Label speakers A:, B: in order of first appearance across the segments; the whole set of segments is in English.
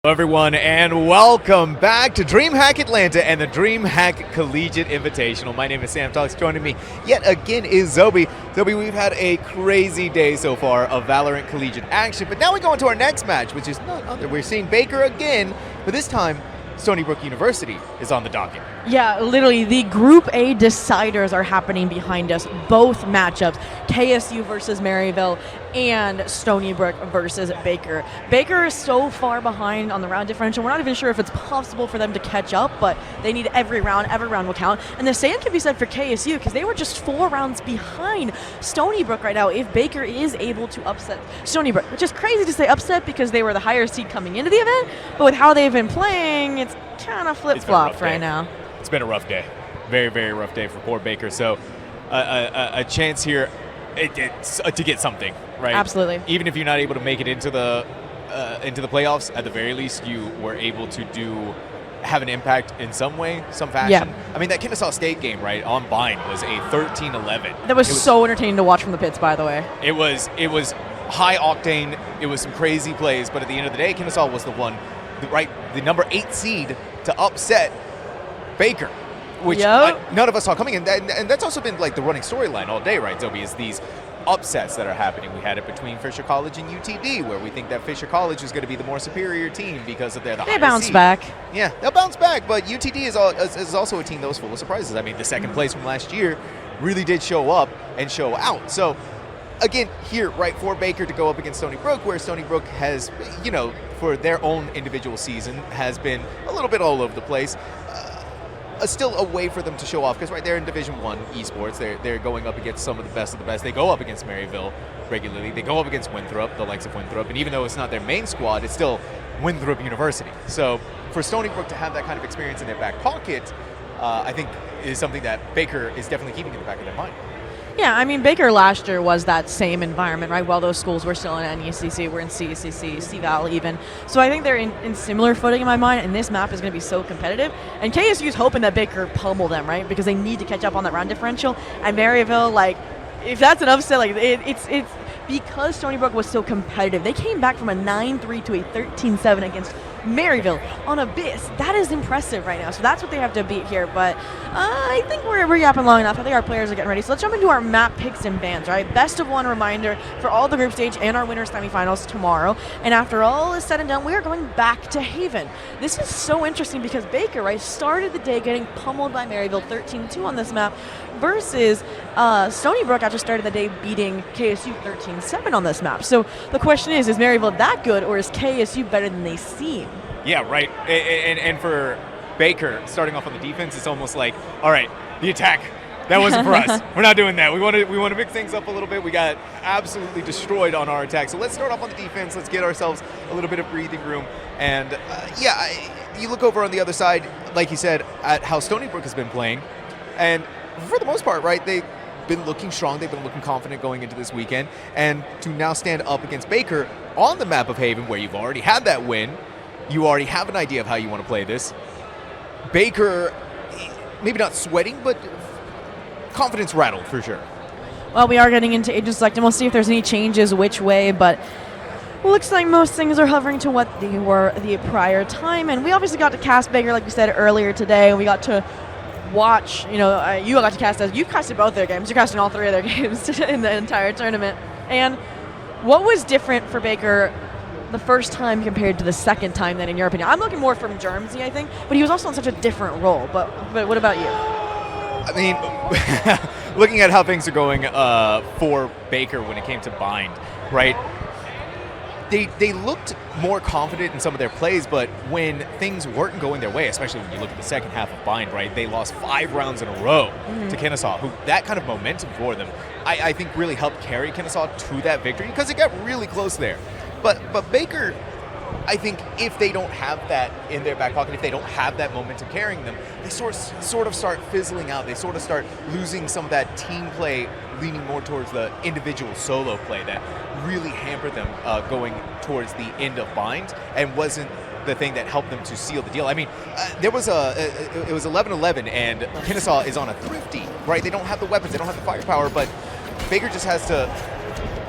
A: Hello everyone, and welcome back to DreamHack Atlanta and the DreamHack Collegiate Invitational. My name is Sam Talks. Joining me yet again is Zobi. Zobi, we've had a crazy day so far of Valorant Collegiate action, but now we go into our next match, which is none other. We're seeing Baker again, but this time Stony Brook University is on the docket.
B: Yeah, literally, the Group A deciders are happening behind us. Both matchups, KSU versus Maryville and Stony Brook versus Baker. Baker is so far behind on the round differential. We're not even sure if it's possible for them to catch up, but they need every round. Every round will count. And the same can be said for KSU because they were just 4 rounds behind Stony Brook right now if Baker is able to upset Stony Brook, which is crazy to say upset because they were the higher seed coming into the event, but with how they've been playing, it's kind of flip-flopped right now.
A: It's been a rough day. Very, very rough day for poor Baker. So a chance here to get something, right?
B: Absolutely.
A: Even if you're not able to make it into the playoffs, at the very least you were able to have an impact in some way, some fashion.
B: Yeah.
A: I mean, that Kennesaw State game, right, on Bind was a 13-11.
B: That was so entertaining to watch from the pits, by the way.
A: It was high octane. It was some crazy plays, but at the end of the day, Kennesaw was the number 8 seed to upset Baker, which none of us saw coming. And that's also been like the running storyline all day, right, Zobi, is these upsets that are happening. We had it between Fisher College and UTD, where we think that Fisher College is going to be the more superior team because of their
B: They bounce back.
A: Yeah, they'll bounce back, but UTD is also a team that was full of surprises. I mean, the second place from last year really did show up and show out. So again, here, right, for Baker to go up against Stony Brook, where Stony Brook has, for their own individual season, has been a little bit all over the place. Still a way for them to show off because, right, they're in Division 1 Esports. They're going up against some of the best of the best. They go up against Maryville regularly. They go up against Winthrop, the likes of Winthrop. And even though it's not their main squad, it's still Winthrop University. So for Stony Brook to have that kind of experience in their back pocket, I think is something that Baker is definitely keeping in the back of their mind.
B: Yeah, I mean, Baker last year was that same environment, right? While those schools were still in NECC, we're in CCC, CVAL even. So I think they're in similar footing in my mind, and this map is going to be so competitive. And KSU's hoping that Baker pummel them, right? Because they need to catch up on that round differential. And Maryville, like, if that's an upset, like, it's because Stony Brook was so competitive. They came back from a 9-3 to a 13-7 against Maryville on Abyss. That is impressive right now. So that's what they have to beat here. But I think we're yapping long enough. I think our players are getting ready. So let's jump into our map picks and bans, right? Best of 1 reminder for all the group stage and our winners semifinals tomorrow. And after all is said and done, we are going back to Haven. This is so interesting because Baker, right, started the day getting pummeled by Maryville 13-2 on this map versus Stony Brook after started the day beating KSU 13-7 on this map. So the question is Maryville that good, or is KSU better than they seem?
A: Yeah, right. And for Baker, starting off on the defense, it's almost like, all right, the attack, that wasn't for us. We're not doing that. We want to mix things up a little bit. We got absolutely destroyed on our attack. So let's start off on the defense. Let's get ourselves a little bit of breathing room. And you look over on the other side, like you said, at how Stony Brook has been playing. And for the most part, right, they've been looking strong. They've been looking confident going into this weekend. And to now stand up against Baker on the map of Haven, where you've already had that win, you already have an idea of how you want to play this. Baker, maybe not sweating, but confidence rattled for sure.
B: Well, we are getting into agent select, and we'll see if there's any changes which way, but looks like most things are hovering to what they were the prior time. And we obviously got to cast Baker, like we said earlier today, and we got to watch, you got to cast us. You casted both their games. You're casting all 3 of their games in the entire tournament. And what was different for Baker the first time compared to the second time then, in your opinion? I'm looking more from Germsy, I think, but he was also in such a different role. But what about you?
A: I mean, looking at how things are going for Baker when it came to Bind, right? They looked more confident in some of their plays, but when things weren't going their way, especially when you look at the second half of Bind, right, they lost 5 rounds in a row to Kennesaw, who that kind of momentum for them, I think really helped carry Kennesaw to that victory because it got really close there. But Baker, I think if they don't have that in their back pocket, if they don't have that momentum carrying them, they sort of start fizzling out. They sort of start losing some of that team play, leaning more towards the individual solo play that really hampered them going towards the end of Bind and wasn't the thing that helped them to seal the deal. I mean, it was 11-11 and Kennesaw is on a thrifty, right? They don't have the weapons, they don't have the firepower, but Baker just has to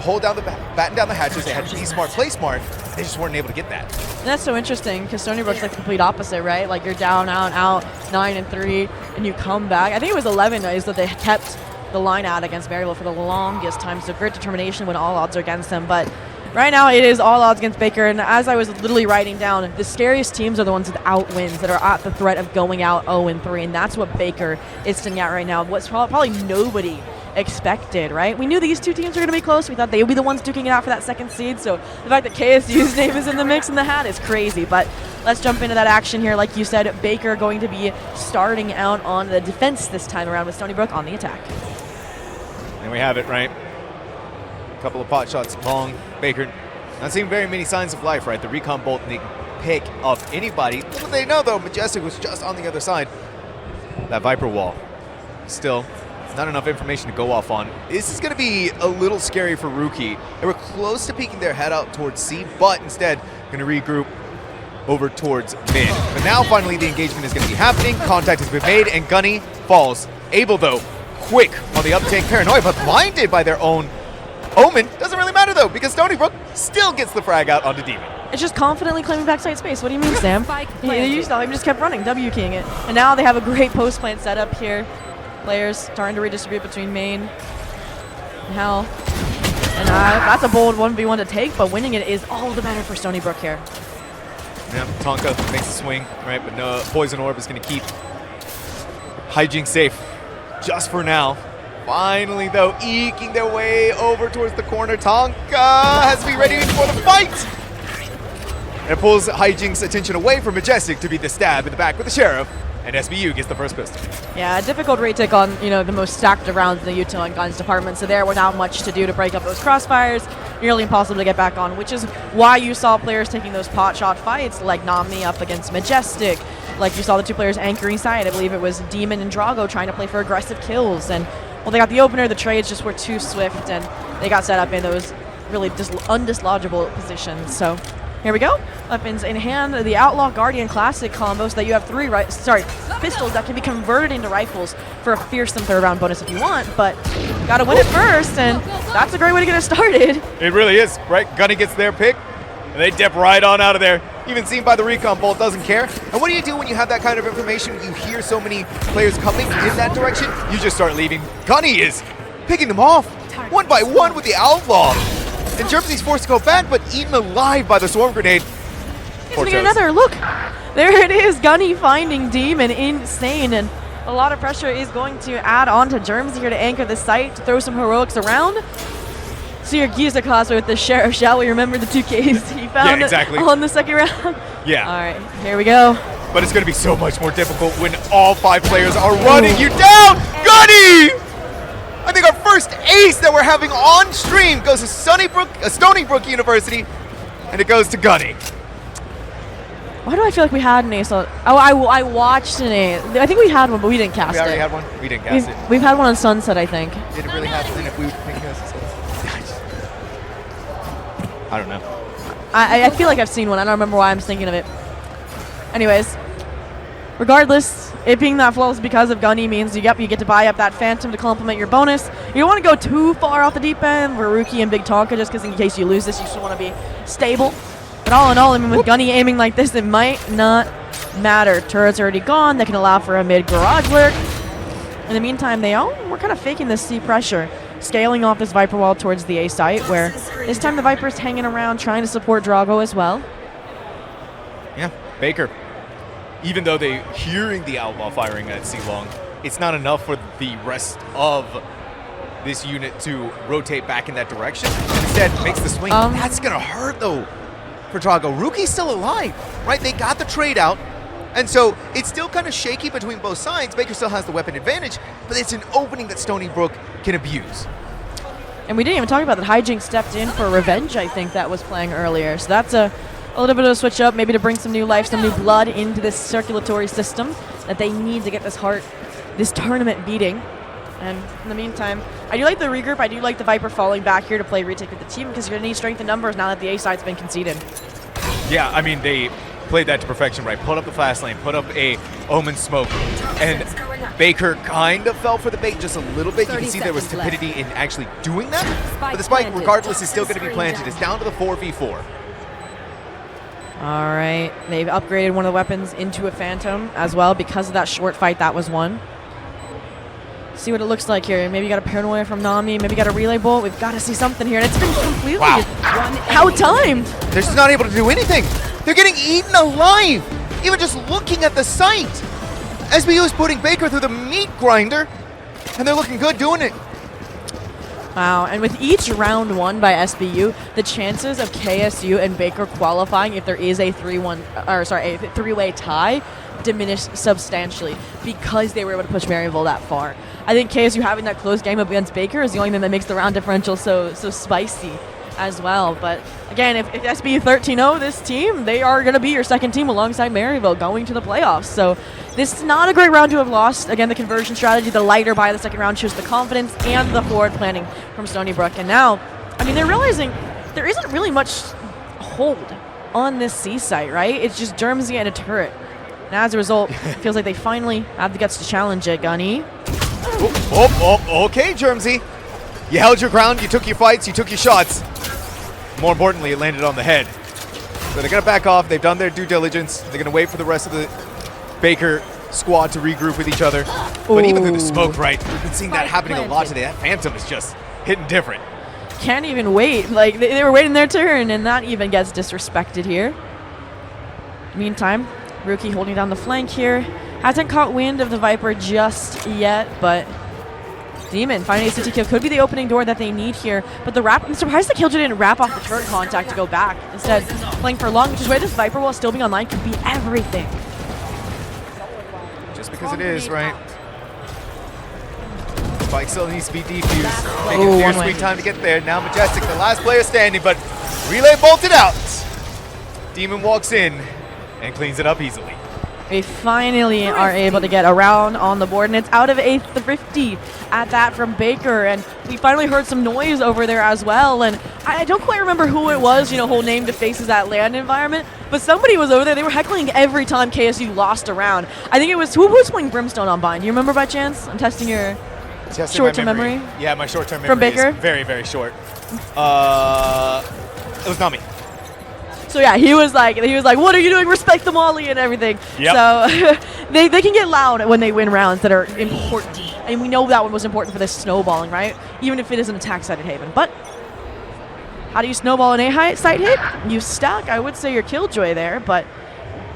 A: hold down batten down the hatches. They had to be smart, play smart. They just weren't able to get that.
B: And that's so interesting because Stony Brook's like the complete opposite, right? Like you're down, out, 9-3, and you come back. I think it was 11 is that they kept the line out against Maryville for the longest time. So great determination when all odds are against them. But right now it is all odds against Baker. And as I was literally writing down, the scariest teams are the ones without wins that are at the threat of going out 0-3. And that's what Baker is sitting at right now. What's probably nobody expected, right? We knew these two teams were going to be close. We thought they would be the ones duking it out for that second seed. So the fact that KSU's name is in the mix in the hat is crazy. But let's jump into that action here. Like you said, Baker going to be starting out on the defense this time around with Stony Brook on the attack.
A: And we have it, right? A couple of pot shots long. Baker not seeing very many signs of life, right? The recon bolt didn't pick up anybody. Little they know, though, Majestic was just on the other side. That Viper wall. Still, not enough information to go off on. This is going to be a little scary for Rookie. They were close to peeking their head out towards C, but instead going to regroup over towards mid. But now finally the engagement is going to be happening. Contact has been made and Gunny falls. Able though, quick on the uptake. Paranoia, but blinded by their own Omen. Doesn't really matter though because Stony Brook still gets the frag out onto Demon.
B: It's just confidently claiming backside space. What do you mean, Sam? You saw him just kept running, W-keying it. And now they have a great post-plant setup here. Players starting to redistribute between main and Hell. And that's a bold 1v1 to take, but winning it is all the better for Stony Brook here.
A: Yeah, Tonka makes a swing, right? But no, Poison Orb is going to keep Hygiene safe just for now. Finally, though, eking their way over towards the corner. Tonka has to be ready for the fight. And it pulls Hygine's attention away from Majestic to be the stab in the back with the Sheriff. And SBU gets the first pistol.
B: Yeah, a difficult retake on, the most stacked rounds in the util and guns department. So there were not much to do to break up those crossfires. Nearly impossible to get back on, which is why you saw players taking those pot shot fights like Nomni up against Majestic. Like you saw the two players anchoring side. I believe it was Demon and Drago trying to play for aggressive kills. And well, they got the opener. The trades just were too swift, and they got set up in those really undislodgeable positions. So here we go. Weapons in hand, the Outlaw Guardian Classic combo, so that you have pistols that can be converted into rifles for a fearsome third round bonus if you want, but you gotta win it first, and that's a great way to get it started.
A: It really is, right? Gunny gets their pick, and they dip right on out of there. Even seen by the recon bolt, doesn't care. And what do you do when you have that kind of information? You hear so many players coming in that direction, you just start leaving. Gunny is picking them off one by one with the Outlaw. And Germany's forced to go back, but eaten alive by the swarm grenade.
B: He's gonna get another. Look, there it is. Gunny finding Demon. Insane, and a lot of pressure is going to add on to Germs here to anchor the site, to throw some heroics around. So your Giza class with the Sheriff. Shall we remember the 2Ks he found on the second round?
A: Yeah.
B: All right, here we go.
A: But it's gonna be so much more difficult when all 5 players are running you down. Gunny! I think our first ace that we're having on stream goes to Stony Brook University, and it goes to Gunny.
B: Why do I feel like we had an ace? I watched an ace. I think we had one, but we didn't cast it.
A: We already had one? We didn't cast it.
B: We've had one on Sunset, I think.
A: Did it really happen if we didn't cast it? I don't know.
B: I feel like I've seen one. I don't remember why I'm thinking of it. Anyways, regardless, it being that flawless because of Gunny means you get to buy up that Phantom to complement your bonus. You don't want to go too far off the deep end for Rookie and Big Tonka, just because in case you lose this, you just want to be stable. But all in all, I mean, with Gunny aiming like this, it might not matter. Turret's already gone. They can allow for a mid garage lurk. In the meantime, we're kind of faking this C pressure, scaling off this Viper wall towards the A site, where this time the Viper's hanging around trying to support Drago as well.
A: Yeah, Baker. Even though they're hearing the Outlaw firing at C-Long, it's not enough for the rest of this unit to rotate back in that direction. Instead, makes the swing. That's going to hurt, though, for Drago. Rookie's still alive, right? They got the trade out, and so it's still kind of shaky between both sides. Baker still has the weapon advantage, but it's an opening that Stony Brook can abuse.
B: And we didn't even talk about that. Hijink stepped in for Revenge, I think, that was playing earlier. So that's a little bit of a switch up, maybe to bring some new life, some new blood into this circulatory system that they need to get this tournament beating. And in the meantime, I do like the regroup. I do like the Viper falling back here to play retake with the team because you're going to need strength in numbers now that the A side's been conceded.
A: Yeah, I mean, they played that to perfection, right? Put up the fast lane, put up a Omen smoke, and Baker kind of fell for the bait just a little bit. You can see there was stupidity in actually doing that, but the spike, regardless, is still going to be planted. It's down to the 4v4.
B: All right, they've upgraded one of the weapons into a Phantom as well because of that short fight that was won. See what it looks like here. Maybe you got a Paranoia from Nami. Maybe you got a Relay Bolt. We've got to see something here. And it's been completely out-timed.
A: They're just not able to do anything. They're getting eaten alive, even just looking at the sight. SBU is putting Baker through the meat grinder, and they're looking good doing it.
B: Wow, and with each round won by SBU, the chances of KSU and Baker qualifying if there is a three-way tie diminished substantially because they were able to push Maryville that far. I think KSU having that close game against Baker is the only thing that makes the round differential so spicy as well. But again, if SBU 13-0, this team, they are going to be your second team alongside Maryville going to the playoffs. So this is not a great round to have lost. Again, the conversion strategy, the lighter by the second round shows the confidence and the forward planning from Stony Brook. And now, I mean, they're realizing there isn't really much hold on this C site, right? It's just Germsy and a turret. And as a result, it feels like they finally have the guts to challenge it, Gunny.
A: Okay, Germsy. You held your ground, you took your fights, you took your shots. More importantly, it landed on the head. So they're going to back off. They've done their due diligence. They're going to wait for the rest of the Baker squad to regroup with each other. But even through the smoke, right, we've been seeing that happening a lot today. That Phantom is just hitting different.
B: Can't even wait. Like, they were waiting their turn, and that even gets disrespected here. Meantime, Rookie holding down the flank here. Hasn't caught wind of the Viper just yet, but Demon finding a city kill could be the opening door that they need here. But the wrap, I'm surprised the Killjoy didn't wrap off the turret contact to go back. Instead, playing for long, which is why this Viper, while still being online, could be everything.
A: Just because it is, right? Spike still needs to be defused. Taking your sweet time to get there. Now Majestic, the last player standing, but Relay bolted out. Demon walks in and cleans it up easily.
B: We finally are able to get around on the board, and it's out of a 50 at that from Baker, and we finally heard some noise over there as well, and I don't quite remember who it was, you know, whole name to faces that land environment, but somebody was over there. They were heckling every time KSU lost a round. I think it was, who was playing Brimstone on Bind? Do you remember by chance? I'm testing your short-term memory.
A: Yeah, my short-term memory
B: from Baker?
A: is very, very short. It was Nami.
B: So yeah, he was like, what are you doing? Respect the Molly and everything.
A: Yep.
B: So they can get loud when they win rounds that are important. And we know that one was important for this snowballing, right? Even if it is an attack-sided Haven. But how do you snowball an A-site hit? You stack, I would say, your Killjoy there, but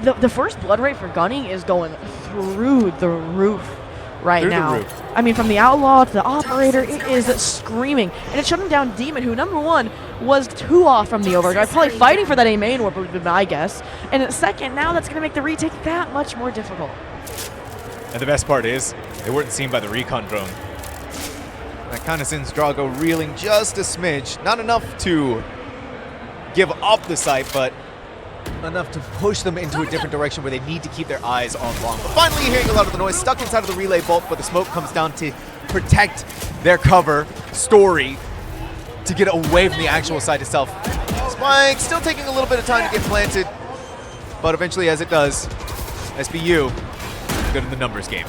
B: the first blood rate for Gunny is going through the roof right now. I mean, from the Outlaw to the Operator, it is screaming. And it's shutting down Demon, who, number one, was 2 off from the overdrive, probably fighting for that A main warp would be my guess. And at second, now that's going to make the retake that much more difficult.
A: And the best part is, they weren't seen by the recon drone. That kind of sends Drago reeling just a smidge. Not enough to give up the site, but enough to push them into a different direction where they need to keep their eyes on long. But finally, you're hearing a lot of the noise, stuck inside of the relay bolt, but the smoke comes down to protect their cover story to get away from the actual site itself. Spike still taking a little bit of time to get planted, but eventually, as it does, SBU good in the numbers game.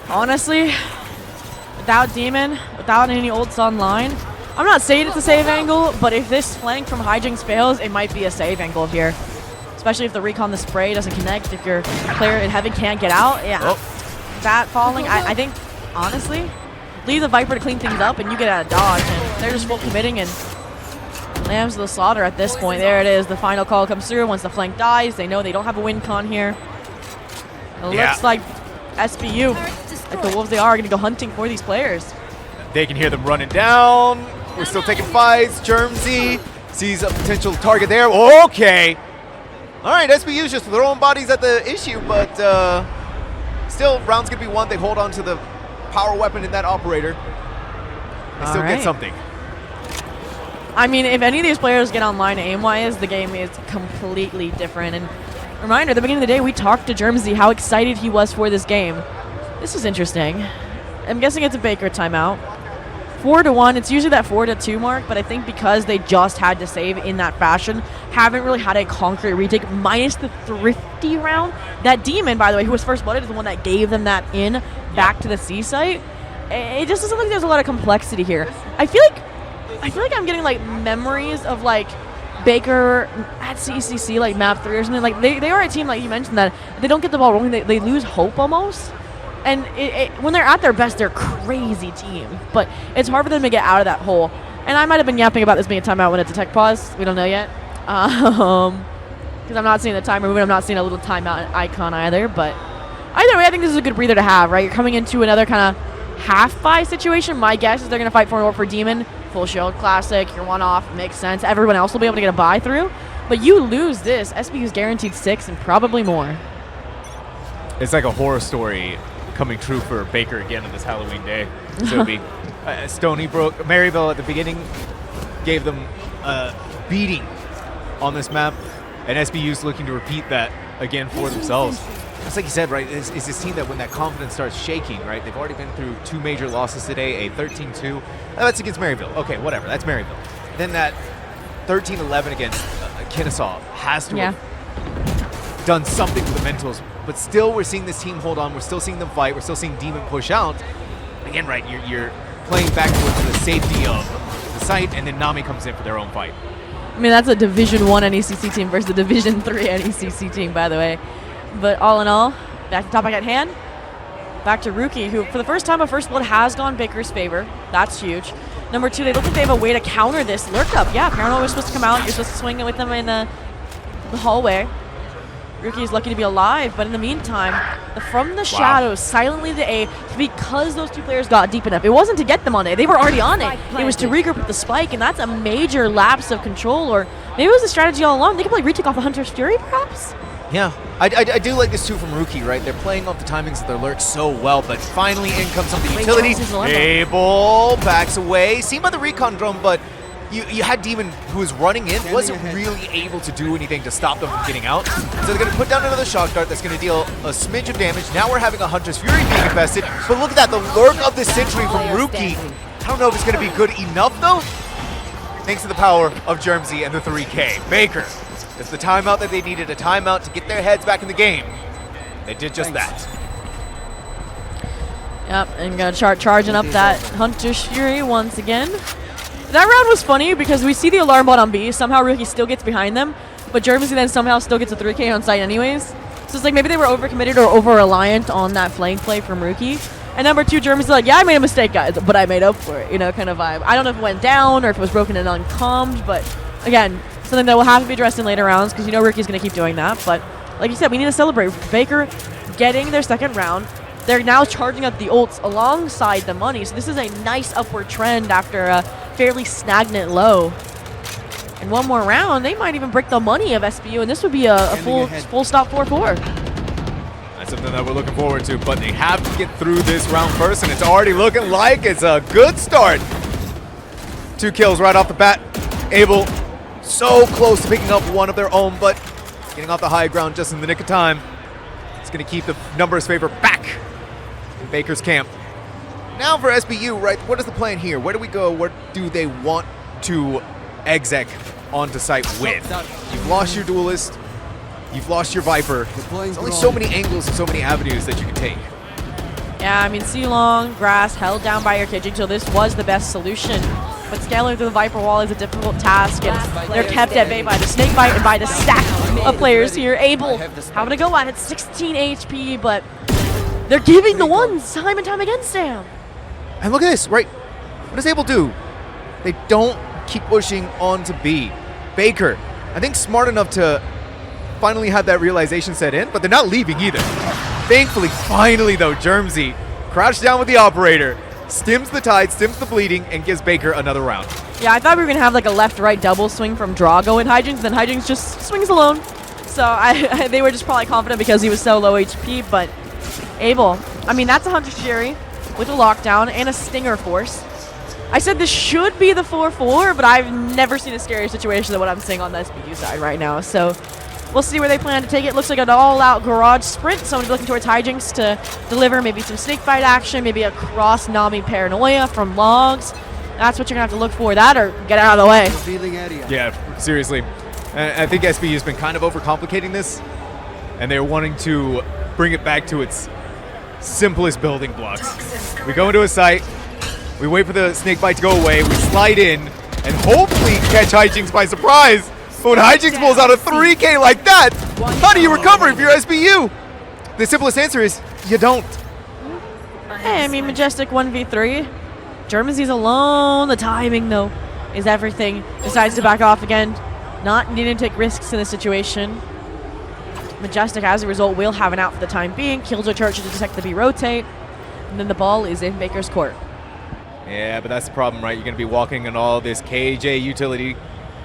B: Honestly, without Demon, without any ults online, I'm not saying it's a save angle, but if this flank from Hijinks fails, it might be a save angle here. Especially if the recon, the spray doesn't connect, if your player in heaven can't get out. Yeah, that falling, I think, honestly, leave the Viper to clean things up and you get out of dodge. And they're just full committing and lambs to the slaughter at this point. There it is, the final call comes through. Once the flank dies, they know they don't have a win con here. It looks like SBU, like the wolves they are, going to go hunting for these players.
A: They can hear them running down. We're still taking fights. Germsy sees a potential target there. Okay. All right, SBU's just throwing bodies at the issue, but still, round's going to be won. They hold on to the power weapon in that operator. They still get something.
B: I mean, if any of these players get online aim-wise, the game is completely different. And reminder, at the beginning of the day, we talked to Germsy how excited he was for this game. This is interesting. I'm guessing it's a Baker timeout. 4-1. It's usually that 4-2 mark, but I think because they just had to save in that fashion, haven't really had a concrete retake, minus the thrifty round. That Demon, by the way, who was first blooded, is the one that gave them that in back to the C site. It just doesn't look like there's a lot of complexity here. I feel like I'm getting like memories of like Baker at CCC, like map 3 or something. Like they are a team, like you mentioned, that they don't get the ball rolling, they lose hope almost. And when they're at their best, they're a crazy team. But it's hard for them to get out of that hole. And I might have been yapping about this being a timeout when it's a tech pause. We don't know yet. Because I'm not seeing the timer moving. I'm not seeing a little timeout icon either. But either way, I think this is a good breather to have, right? You're coming into another kind of half-buy situation. My guess is they're going to fight for Demon. Full shield, classic. You're one off. Makes sense. Everyone else will be able to get a buy through. But you lose this. SBU's guaranteed 6 and probably more.
A: It's like a horror story coming true for Baker again on this Halloween day. So it'll be Stony Brook. Maryville at the beginning gave them a beating on this map, and SBU's looking to repeat that again for themselves. It's like you said, right, it's this team that when that confidence starts shaking, right, they've already been through 2 major losses today, a 13-2. That's against Maryville. Okay, whatever, that's Maryville. Then that 13-11 against Kennesaw has to have done something to the mentals. But still, we're seeing this team hold on. We're still seeing them fight. We're still seeing Demon push out. Again, right, you're playing back towards the safety of the site, and then Nami comes in for their own fight.
B: I mean, that's a Division 1 NECC team versus a Division 3 NECC team, by the way. But all in all, back to topic at hand. Back to Rookie, who for the first time, a first blood has gone Baker's favor. That's huge. Number 2, they look like they have a way to counter this lurk up. Yeah, Paranoid was supposed to come out. You're supposed to swing it with them in the hallway. Rookie is lucky to be alive, but in the meantime, from the shadows, silently to A, because those 2 players got deep enough. It wasn't to get them on A. They were already on A. It was to regroup with the spike, and that's a major lapse of control, or maybe it was a strategy all along. They could play retake off the Hunter's Fury, perhaps?
A: Yeah, I do like this too from Rookie, right? They're playing off the timings of their lurks so well, but finally in comes some of the utility. Abel backs away. Seen by the recon drone, but you had Demon, who was running in, wasn't really able to do anything to stop them from getting out. So they're going to put down another shock dart that's going to deal a smidge of damage. Now we're having a Hunter's Fury being infested, but look at that, the lurk of the Sentry from Rookie. I don't know if it's going to be good enough, though, thanks to the power of Germsy and the 3K. Baker, it's the timeout that they needed, a timeout to get their heads back in the game. They did just that.
B: Yep, and going to start charging up that Hunter's Fury once again. That round was funny because we see the alarm bot on B. Somehow Rookie still gets behind them, but Germsy then somehow still gets a 3K on site anyways. So it's like maybe they were overcommitted or over-reliant on that flank play from Rookie. And number 2, Germsy's like, yeah, I made a mistake, guys, but I made up for it, you know, kind of vibe. I don't know if it went down or if it was broken and uncommed, but again, something that will have to be addressed in later rounds because you know Rookie's going to keep doing that. But like you said, we need to celebrate Baker getting their second round. They're now charging up the ults alongside the money, so this is a nice upward trend after a fairly stagnant low. And one more round, they might even break the money of SBU, and this would be a full stop 4-4.
A: That's something that we're looking forward to, but they have to get through this round first, and it's already looking like it's a good start. 2 kills right off the bat. Abel so close to picking up one of their own, but getting off the high ground just in the nick of time. It's going to keep the numbers favor back in Baker's camp. Now for SBU, right, what is the plan here? Where do we go? What do they want to exec onto site with? You've lost your Duelist. You've lost your Viper. There's only so many angles and so many avenues that you can take.
B: Yeah, I mean, C-Long, Grass, held down by your Kijing, so this was the best solution. But scaling through the Viper wall is a difficult task, and they're kept at bay by the Snake Bite and by the stack of players here. Abel having to go at it, 16 HP, but they're giving the ones time and time again, Sam.
A: And look at this, right? What does Abel do? They don't keep pushing on to B. Baker, I think smart enough to finally have that realization set in, but they're not leaving either. Thankfully, finally though, Germsy crouched down with the operator, stims the tide, stims the bleeding, and gives Baker another round.
B: Yeah, I thought we were going to have like a left-right double swing from Drago and Hijinks, then Hijinks just swings alone. So they were just probably confident because he was so low HP, but Abel, I mean, that's a Hunter's Fury with a lockdown and a Stinger Force. I said this should be the 4-4, but I've never seen a scarier situation than what I'm seeing on the SBU side right now. So we'll see where they plan to take it. Looks like an all-out garage sprint. Someone's looking towards Hijinks to deliver maybe some snake fight action, maybe a cross Nami Paranoia from Logs. That's what you're going to have to look for. That or get out of the way.
C: Revealing area.
A: Yeah, seriously. I think SBU's been kind of overcomplicating this, and they're wanting to bring it back to its simplest building blocks. We go into a site, we wait for the snake bite to go away, we slide in, and hopefully catch Hijinks by surprise. But when Hijinks pulls out a 3K like that, how do you recover if you're SBU? The simplest answer is, you don't.
B: Hey, I mean, Majestic 1v3. Germany's alone. The timing, though, is everything. Decides to back off again. Not needing to take risks in this situation. Majestic, as a result, will have an out for the time being. Killjoy turret should detect the B rotate. And then the ball is in Baker's court.
A: Yeah, but that's the problem, right? You're going to be walking on all this KJ utility.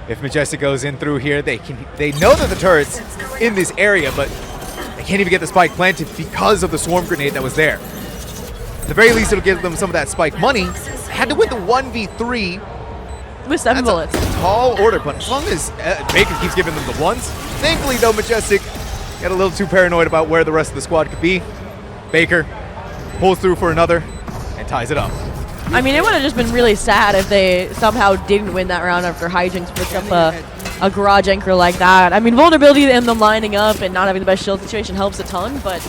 A: If Majestic goes in through here, they know that the turret's in this area, but they can't even get the spike planted because of the swarm grenade that was there. At the very least, it'll give them some of that spike money. They had to win the 1v3.
B: With 7 bullets.
A: Tall order, but as long as Baker keeps giving them the ones. Thankfully, though, Majestic got a little too paranoid about where the rest of the squad could be. Baker pulls through for another and ties it up.
B: I mean, it would have just been really sad if they somehow didn't win that round after Hijinks picked up a garage anchor like that. I mean, vulnerability in them lining up and not having the best shield situation helps a ton, but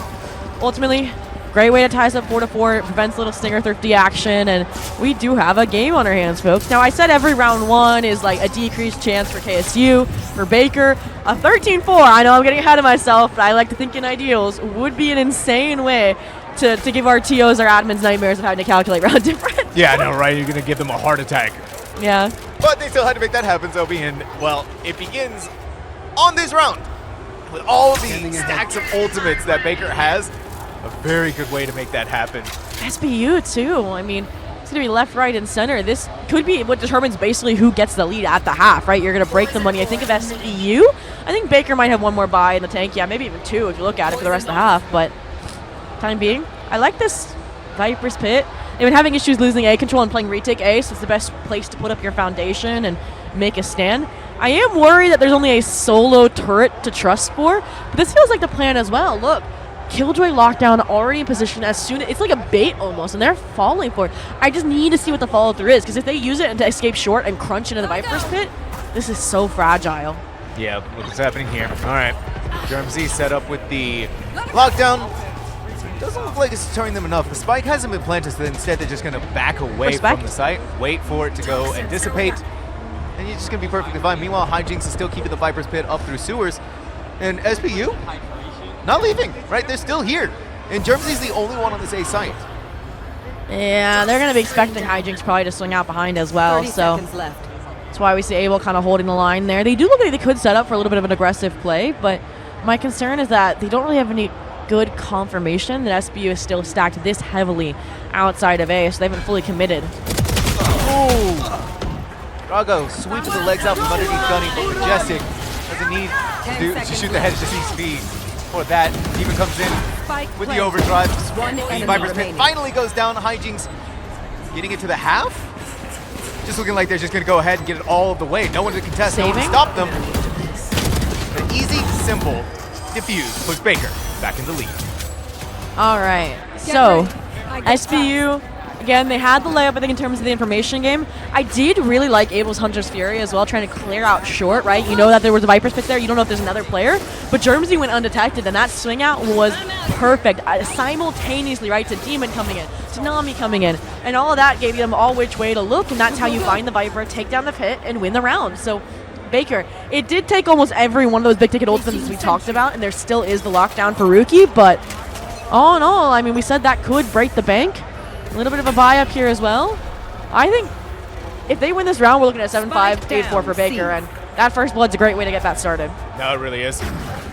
B: ultimately, great way to tie us up 4-4. It prevents little Stinger Thrifty action, and we do have a game on our hands, folks. Now, I said every round 1 is like a decreased chance for KSU, for Baker. A 13-4, I know I'm getting ahead of myself, but I like to think in ideals, would be an insane way to give our TOs, our admins, nightmares of having to calculate round difference.
A: Yeah, I know, right? You're going to give them a heart attack.
B: Yeah.
A: But they still had to make that happen, so well, it begins on this round with all of the stacks of ultimates that Baker has. A very good way to make that happen.
B: SBU, too. I mean, it's going to be left, right, and center. This could be what determines basically who gets the lead at the half, right? You're going to break the money. I think of SBU. I think Baker might have one more buy in the tank. Yeah, maybe even 2 if you look at it for the rest of the half. But time being, I like this Viper's Pit. They've been having issues losing A control and playing retake A, so it's the best place to put up your foundation and make a stand. I am worried that there's only a solo turret to trust for, but this feels like the plan as well. Look, Killjoy lockdown already in position as soon as it's like a bait almost, and they're falling for it. I just need to see what the follow through is, because if they use it to escape short and crunch into the Viper's Pit, this is so fragile.
A: Yeah, look what's happening here. All right, Germzy set up with the lockdown. Doesn't look like it's deterring them enough. The spike hasn't been planted, so instead they're just going to back away from the site, wait for it to go and dissipate, and you're just going to be perfectly fine. Meanwhile, Hijinks is still keeping the Viper's Pit up through sewers, and SBU not leaving, right? They're still here, and Germany's the only one on this A site.
B: Yeah, they're going to be expecting Hijinks probably to swing out behind as well, so that's why we see Abel kind of holding the line there. They do look like they could set up for a little bit of an aggressive play, but my concern is that they don't really have any good confirmation that SBU is still stacked this heavily outside of A, so they haven't fully committed.
A: Drago sweeps the legs out from underneath Gunny, but Majestic doesn't need to shoot the head at the speed. For that, even comes in with the overdrive. The Viper's Pit finally goes down. Hijinks getting it to the half. Just looking like they're just going to go ahead and get it all the way. No one to contest, no one to stop them. An easy, simple defuse puts Baker back in the lead.
B: All right, so SBU, again, they had the layup, I think, in terms of the information game. I did really like Abel's Hunter's Fury as well, trying to clear out short, right? You know that there was a Viper's Pit there. You don't know if there's another player. But Germzy went undetected, and that swing out was perfect. Simultaneously, right, to Demon coming in, to Nami coming in, and all of that gave them all which way to look, and that's how you find the Viper, take down the pit, and win the round. So Baker, it did take almost every one of those big ticket ultimates we talked about, and there still is the lockdown for Rookie, but all in all, I mean, we said that could break the bank. A little bit of a buy up here as well. I think if they win this round, we're looking at 7-5, 8-4 for Baker, and that first blood's a great way to get that started.
A: No, it really is.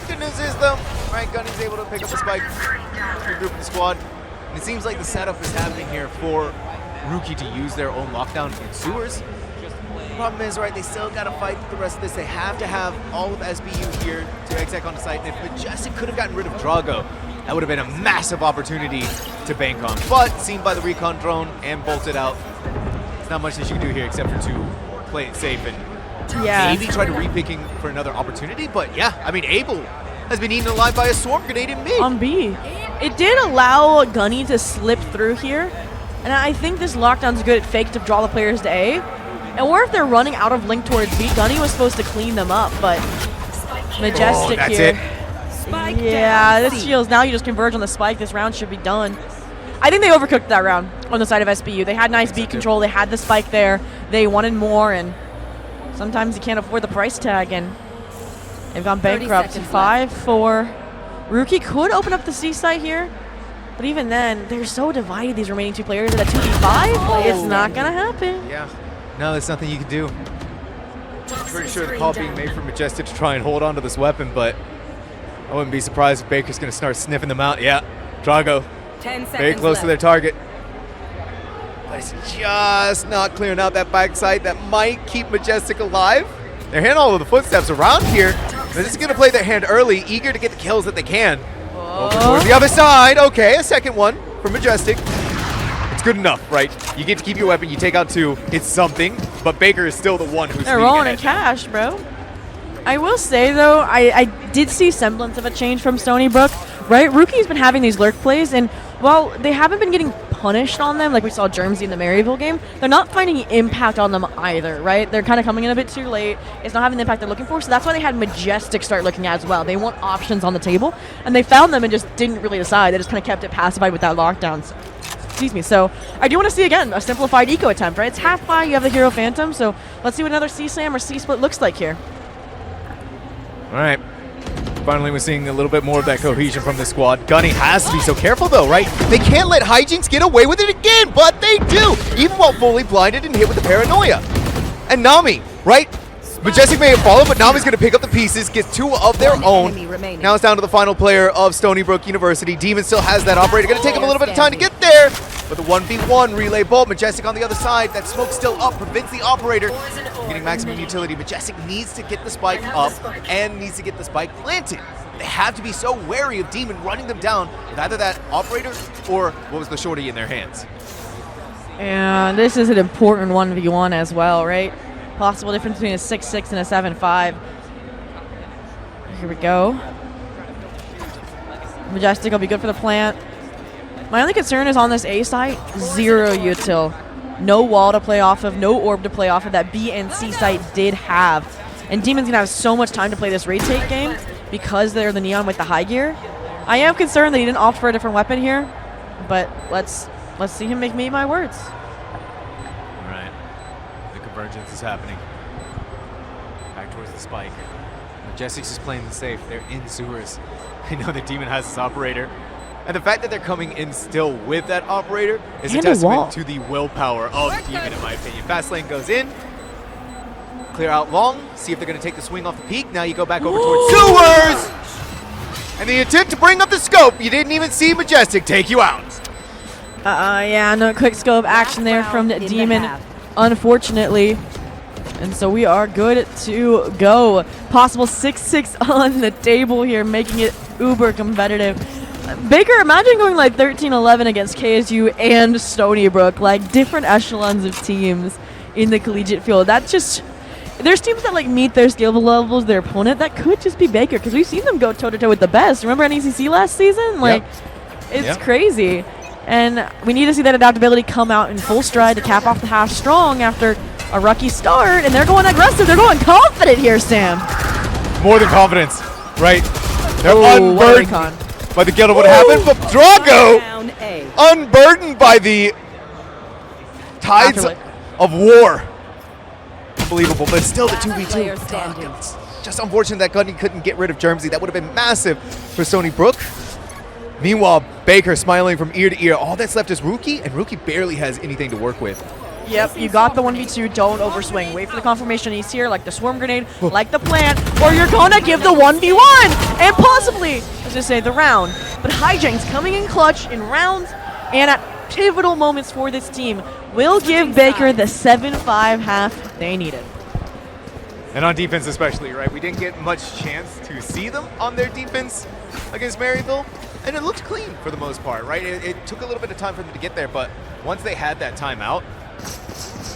A: Good news is, though, right, Gunny's able to pick up the spike, regroup the squad, and it seems like the setup is happening here for Rookie to use their own lockdown in sewers. The problem is, right, they still got to fight the rest of this. They have to have all of SBU here to exec on the site, and if Majestic could have gotten rid of Drago, that would have been a massive opportunity to bank on. But seen by the recon drone and bolted out, there's not much that you can do here except for to play it safe and maybe try to repicking for another opportunity. But yeah, I mean, Abel has been eaten alive by a swarm grenade in mid.
B: On B. It did allow Gunny to slip through here, And I think this lockdown's good at fake to draw the players to A. Or if they're running out of link towards B, Gunny was supposed to clean them up, but Majestic
A: that's
B: here.
C: Spike
B: Yeah,
C: down
B: this
C: C.
B: Shields, now you just converge on the spike. This round should be done. I think they overcooked that round on the side of SBU. They had nice B control. They had the spike there. They wanted more, and sometimes you can't afford the price tag, and they've gone
C: 30
B: bankrupt.
C: seconds
B: 5-4. Rookie could open up the C site here, but even then, they're so divided, these remaining two players, at a 2v5, it's not going to happen.
A: Yeah. No, there's nothing you can do. Pretty sure the call being made for Majestic to try and hold on to this weapon, but I wouldn't be surprised if Baker's going to start sniffing them out. Yeah, Drago,
C: 10 seconds
A: very close
C: left.
A: to their target. But it's just not clearing out that backside that might keep Majestic alive. They're hearing all of the footsteps around here. They're just going to play their hand early, eager to get the kills that they can. Over towards the other side. Okay, a second one for Majestic. It's good enough, right? You get to keep your weapon. You take out two. It's something. But Baker is still the one who's
B: They're
A: leading
B: rolling in
A: ahead.
B: cash, bro. I will say, though, I did see semblance of a change from Stony Brook, right? Rookie's been having these lurk plays, and while they haven't been getting punished on them like we saw Germsy in the Maryville game, they're not finding impact on them either, right? They're kind of coming in a bit too late. It's not having the impact they're looking for, so that's why they had Majestic start looking at as well. They want options on the table, and they found them and just didn't really decide. They just kind of kept it pacified with that lockdown. Excuse me. So I do want to see, again, a simplified eco attempt, right? It's half buy, you have the Hero Phantom, so let's see what another C-Slam or C-Split looks like here.
A: All right. Finally, we're seeing a little bit more of that cohesion from the squad. Gunny has to be so careful, though, right? They can't let Hijinks get away with it again, but they do, even while fully blinded and hit with the paranoia. And Nami, right? Majestic may have fallen, but Nami's going to pick up the pieces, get two of their own.
C: enemy remaining.
A: Now it's down to the final player of Stony Brook University. Demon still has that operator. Going to take him a little bit of time to get there. But the 1v1 relay bolt, Majestic on the other side. That smoke's still up, prevents the operator from getting maximum utility. Majestic needs to get the spike up and needs to get the spike planted. They have to be so wary of Demon running them down with either that operator or what was the shorty in their hands.
B: And this is an important 1v1 as well, right? Possible difference between a 6-6 and a 7-5. Here we go. Majestic will be good for the plant. My only concern is on this A site, 0 util. No wall to play off of, no orb to play off of that B and C site did have. And Demon's gonna have so much time to play this retake game because they're the Neon with the high gear. I am concerned that he didn't opt for a different weapon here, but let's see him make me my words.
A: All right. The convergence is happening. Back towards the spike. Majestic's just playing the safe. They're in sewers. I know the Demon has this operator. And the fact that they're coming in still with that operator is a
B: And a wall.
A: testament to the willpower of Demon, in my opinion. Fast lane goes in. Clear out long. See if they're going to take the swing off the peak. Now you go back over towards sewers. And the attempt to bring up the scope. You didn't even see Majestic take you out.
B: Yeah, no quick scope action there from the
C: round in the
B: Demon,
C: half.
B: unfortunately. And so we are good to go. Possible 6-6 on the table here, making it uber competitive. Baker, imagine going like 13-11 against KSU and Stony Brook, like different echelons of teams in the collegiate field. That's just, there's teams that like meet their skill levels of their opponent. That could just be Baker, because we've seen them go toe-to-toe with the best. Remember NECC last season? Like, it's crazy. And we need to see that adaptability come out in full stride to cap off the half strong after a rocky start. And they're going aggressive. They're going confident here, Sam.
A: More than confidence, right? They're
B: Oh, what a
A: unburdened
B: recon.
A: by the guilt of what happened, but Drago
C: Down A.
A: unburdened by the tides
B: Afterlife.
A: of war. Unbelievable, but still the
C: Player
A: 2v2.
C: standing.
A: Just unfortunate that Gundy couldn't get rid of Germsy. That would have been massive for Stony Brook. Meanwhile, Baker smiling from ear to ear. All that's left is Rookie, and Rookie barely has anything to work with.
B: Yep, you got the 1v2, don't overswing. Wait for the confirmation he's here, like the swarm grenade, like the plant, or you're gonna give the 1v1! And possibly, let's just say the round. But Hijinks coming in clutch in rounds and at pivotal moments for this team will give Baker the 7-5 half they needed.
A: And on defense especially, right? We didn't get much chance to see them on their defense against Maryville. And it looked clean for the most part, right? It took a little bit of time for them to get there, but once they had that timeout,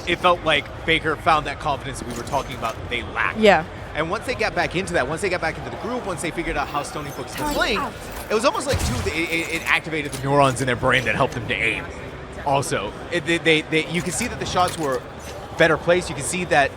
A: it felt like Baker found that confidence we were talking about they lacked.
B: Yeah.
A: And once they got back into that, once they got back into the groove, once they figured out how Stony Brook's been playing, it was almost like, too, it activated the neurons in their brain that helped them to aim. Also, you can see that the shots were better placed. You can see that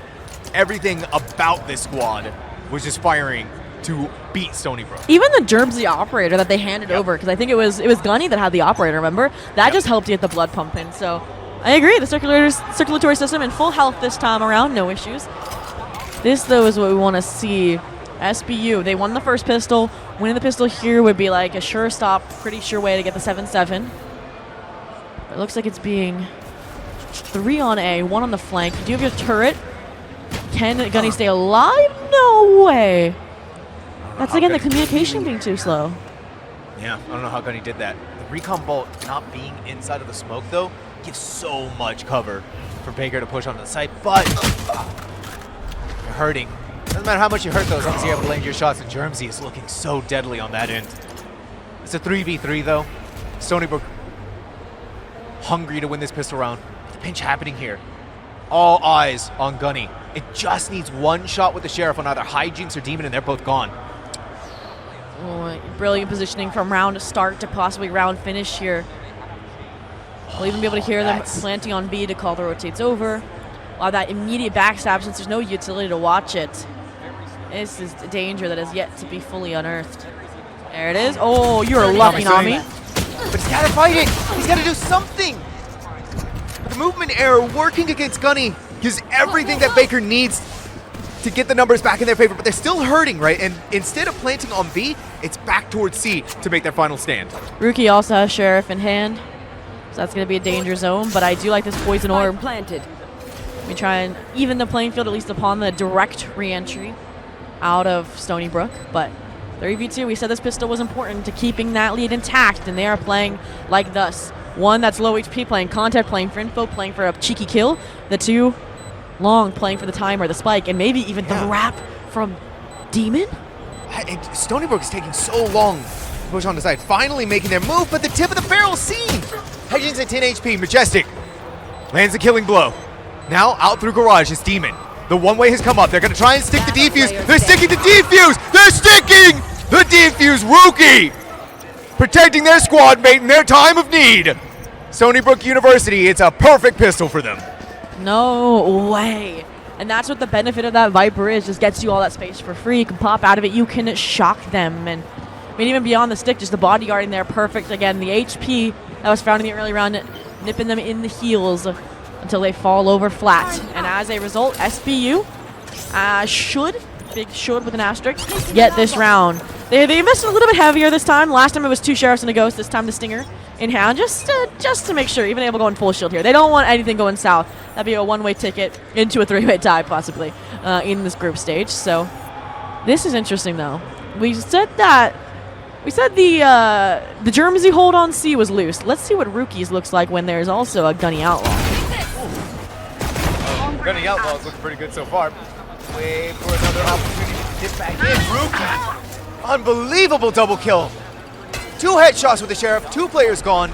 A: everything about this squad was just firing to beat Stony Brook.
B: Even the Jersey operator that they handed over, because I think it was Gunny that had the operator, remember? That just helped get the blood pumping. So I agree, the circulatory system in full health this time around, no issues. This, though, is what we want to see. SBU, they won the first pistol. Winning the pistol here would be like a sure stop, pretty sure way to get the 7-7. It looks like it's being 3 on A, 1 on the flank. Do you have your turret? Can Gunny stay alive? No way. That's again the communication being too slow.
A: Yeah, I don't know how Gunny did that. The recon bolt not being inside of the smoke, though, gives so much cover for Baker to push onto the site, but you're hurting. Doesn't matter how much you hurt, though, as long as you're able to land your shots, and Germsy is looking so deadly on that end. It's a 3v3, though. Stony Brook hungry to win this pistol round. The pinch happening here. All eyes on Gunny. It just needs one shot with the Sheriff on either Hijinks or Demon, and they're both gone.
B: Oh, brilliant positioning from round start to possibly round finish here. We'll even be able to hear them planting on B to call the rotates over. A lot of that immediate backstab since there's no utility to watch it. This is a danger that is yet to be fully unearthed. There it is. Oh, you're lucky, Nami.
A: But he's got to fight it. He's got to do something. The movement error working against Gunny gives everything that Baker needs to get the numbers back in their favor, but they're still hurting, right? And instead of planting on B, it's back towards C to make their final stand.
B: Rookie also has Sheriff in hand, so that's going to be a danger zone, but I do like this poison orb.
C: Planted.
B: We try and even the playing field, at least upon the direct re-entry out of Stony Brook, but 3v2, we said this pistol was important to keeping that lead intact, and they are playing like thus. One that's low HP, playing contact, playing for info, playing for a cheeky kill. The two, long, playing for the time or the spike, and maybe even the wrap from Demon?
A: Stony Brook is taking so long to push on the side, finally making their move, but the tip of the barrel seen. Hijinks at 10 HP, Majestic lands a killing blow. Now out through garage is Demon. The one-way has come up. They're going to try and stick the defuse. They're sticking the defuse. They're sticking the defuse. Rookie protecting their squad mate in their time of need. Stony Brook University, it's a perfect pistol for them.
B: No way. And that's what the benefit of that Viper is. Just gets you all that space for free. You can pop out of it. You can shock them. And I mean, even beyond the stick, just the bodyguarding there, perfect. Again, the HP that was found in the early round, nipping them in the heels until they fall over flat. And as a result, SBU should with an asterisk, get this round. They invested a little bit heavier this time. Last time it was 2 Sheriffs and a Ghost. This time the Stinger in hand, just to make sure, even able to go in full shield here. They don't want anything going south. That'd be a one-way ticket into a 3-way tie, possibly, in this group stage. So this is interesting, though. We said the Jersey hold on C was loose. Let's see what Rookies looks like when there's also a Gunny Outlaw.
A: Gunny Outlaw's looking pretty good so far. Wait for another opportunity to dip back in. Rookie, unbelievable double kill. 2 headshots with the Sheriff, 2 players gone.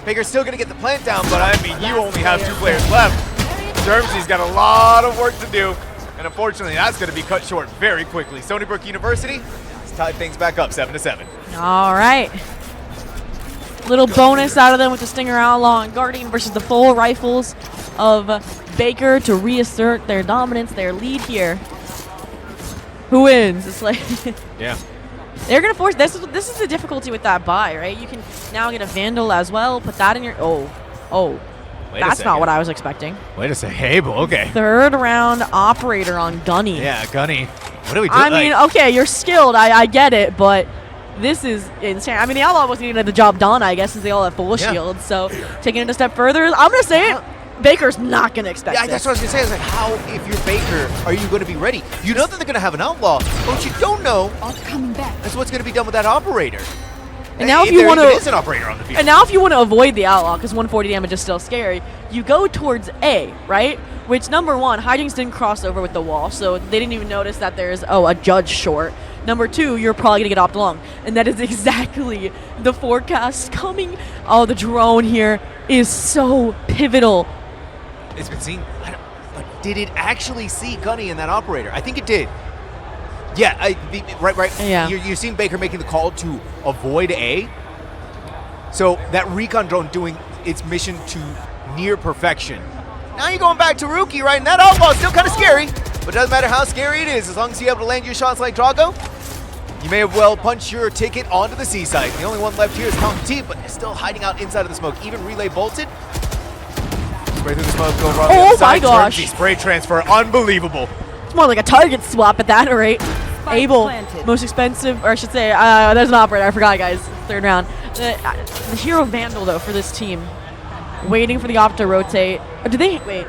A: Baker's still going to get the plant down, but I mean, you only have 2 players left. Germsy's got a lot of work to do, and unfortunately, that's going to be cut short very quickly. Stony Brook University has tied things back up 7-7.
B: All right. Little bonus out of them with the Stinger Outlaw and Guardian versus the full rifles of Baker to reassert their dominance, their lead here. Who wins? It's like
A: yeah.
B: They're gonna force this. This is the difficulty with that buy, right? You can now get a Vandal as well. Put that in your that's not what I was expecting.
A: Wait a second. Hey, okay.
B: 3rd round operator on Gunny.
A: Yeah, Gunny. What do we do?
B: I mean, okay, you're skilled. I get it, but this is insane. I mean, the Outlaw wasn't even get the job done, I guess, since they all have full shields. So taking it a step further, I'm gonna say it. Baker's not going to expect this.
A: That's what I was going to say. I was like, how, if you're Baker, are you going to be ready? You know that they're going to have an Outlaw, but what you don't know is what's going to be done with that operator.
B: And now if you want to,
A: is an operator on the field.
B: And now if you want to avoid the Outlaw, because 140 damage is still scary, you go towards A, right? Which, number one, Hijinks didn't cross over with the wall, so they didn't even notice that there's, a judge short. Number 2, you're probably going to get opted along. And that is exactly the forecast coming. Oh, the drone here is so pivotal.
A: It's been seen, but did it actually see Gunny in that operator? I think it did. Yeah, right.
B: Yeah.
A: You're seeing Baker making the call to avoid A. So that recon drone doing its mission to near perfection. Now you're going back to Rookie, right? And that outlaw is still kind of scary, but it doesn't matter how scary it is, as long as you're able to land your shots like Drago, you may have well punched your ticket onto the seaside. The only one left here is Tonka T, but it's still hiding out inside of the smoke. Even Relay bolted. Spray through the smoke, go around the other side.
B: My gosh.
A: Turns the spray transfer, unbelievable.
B: It's more like a target swap at that rate. Abel, most expensive, or I should say, there's an operator. I forgot, guys. Third round. The hero Vandal, though, for this team. Waiting for the op to rotate. Or did they wait?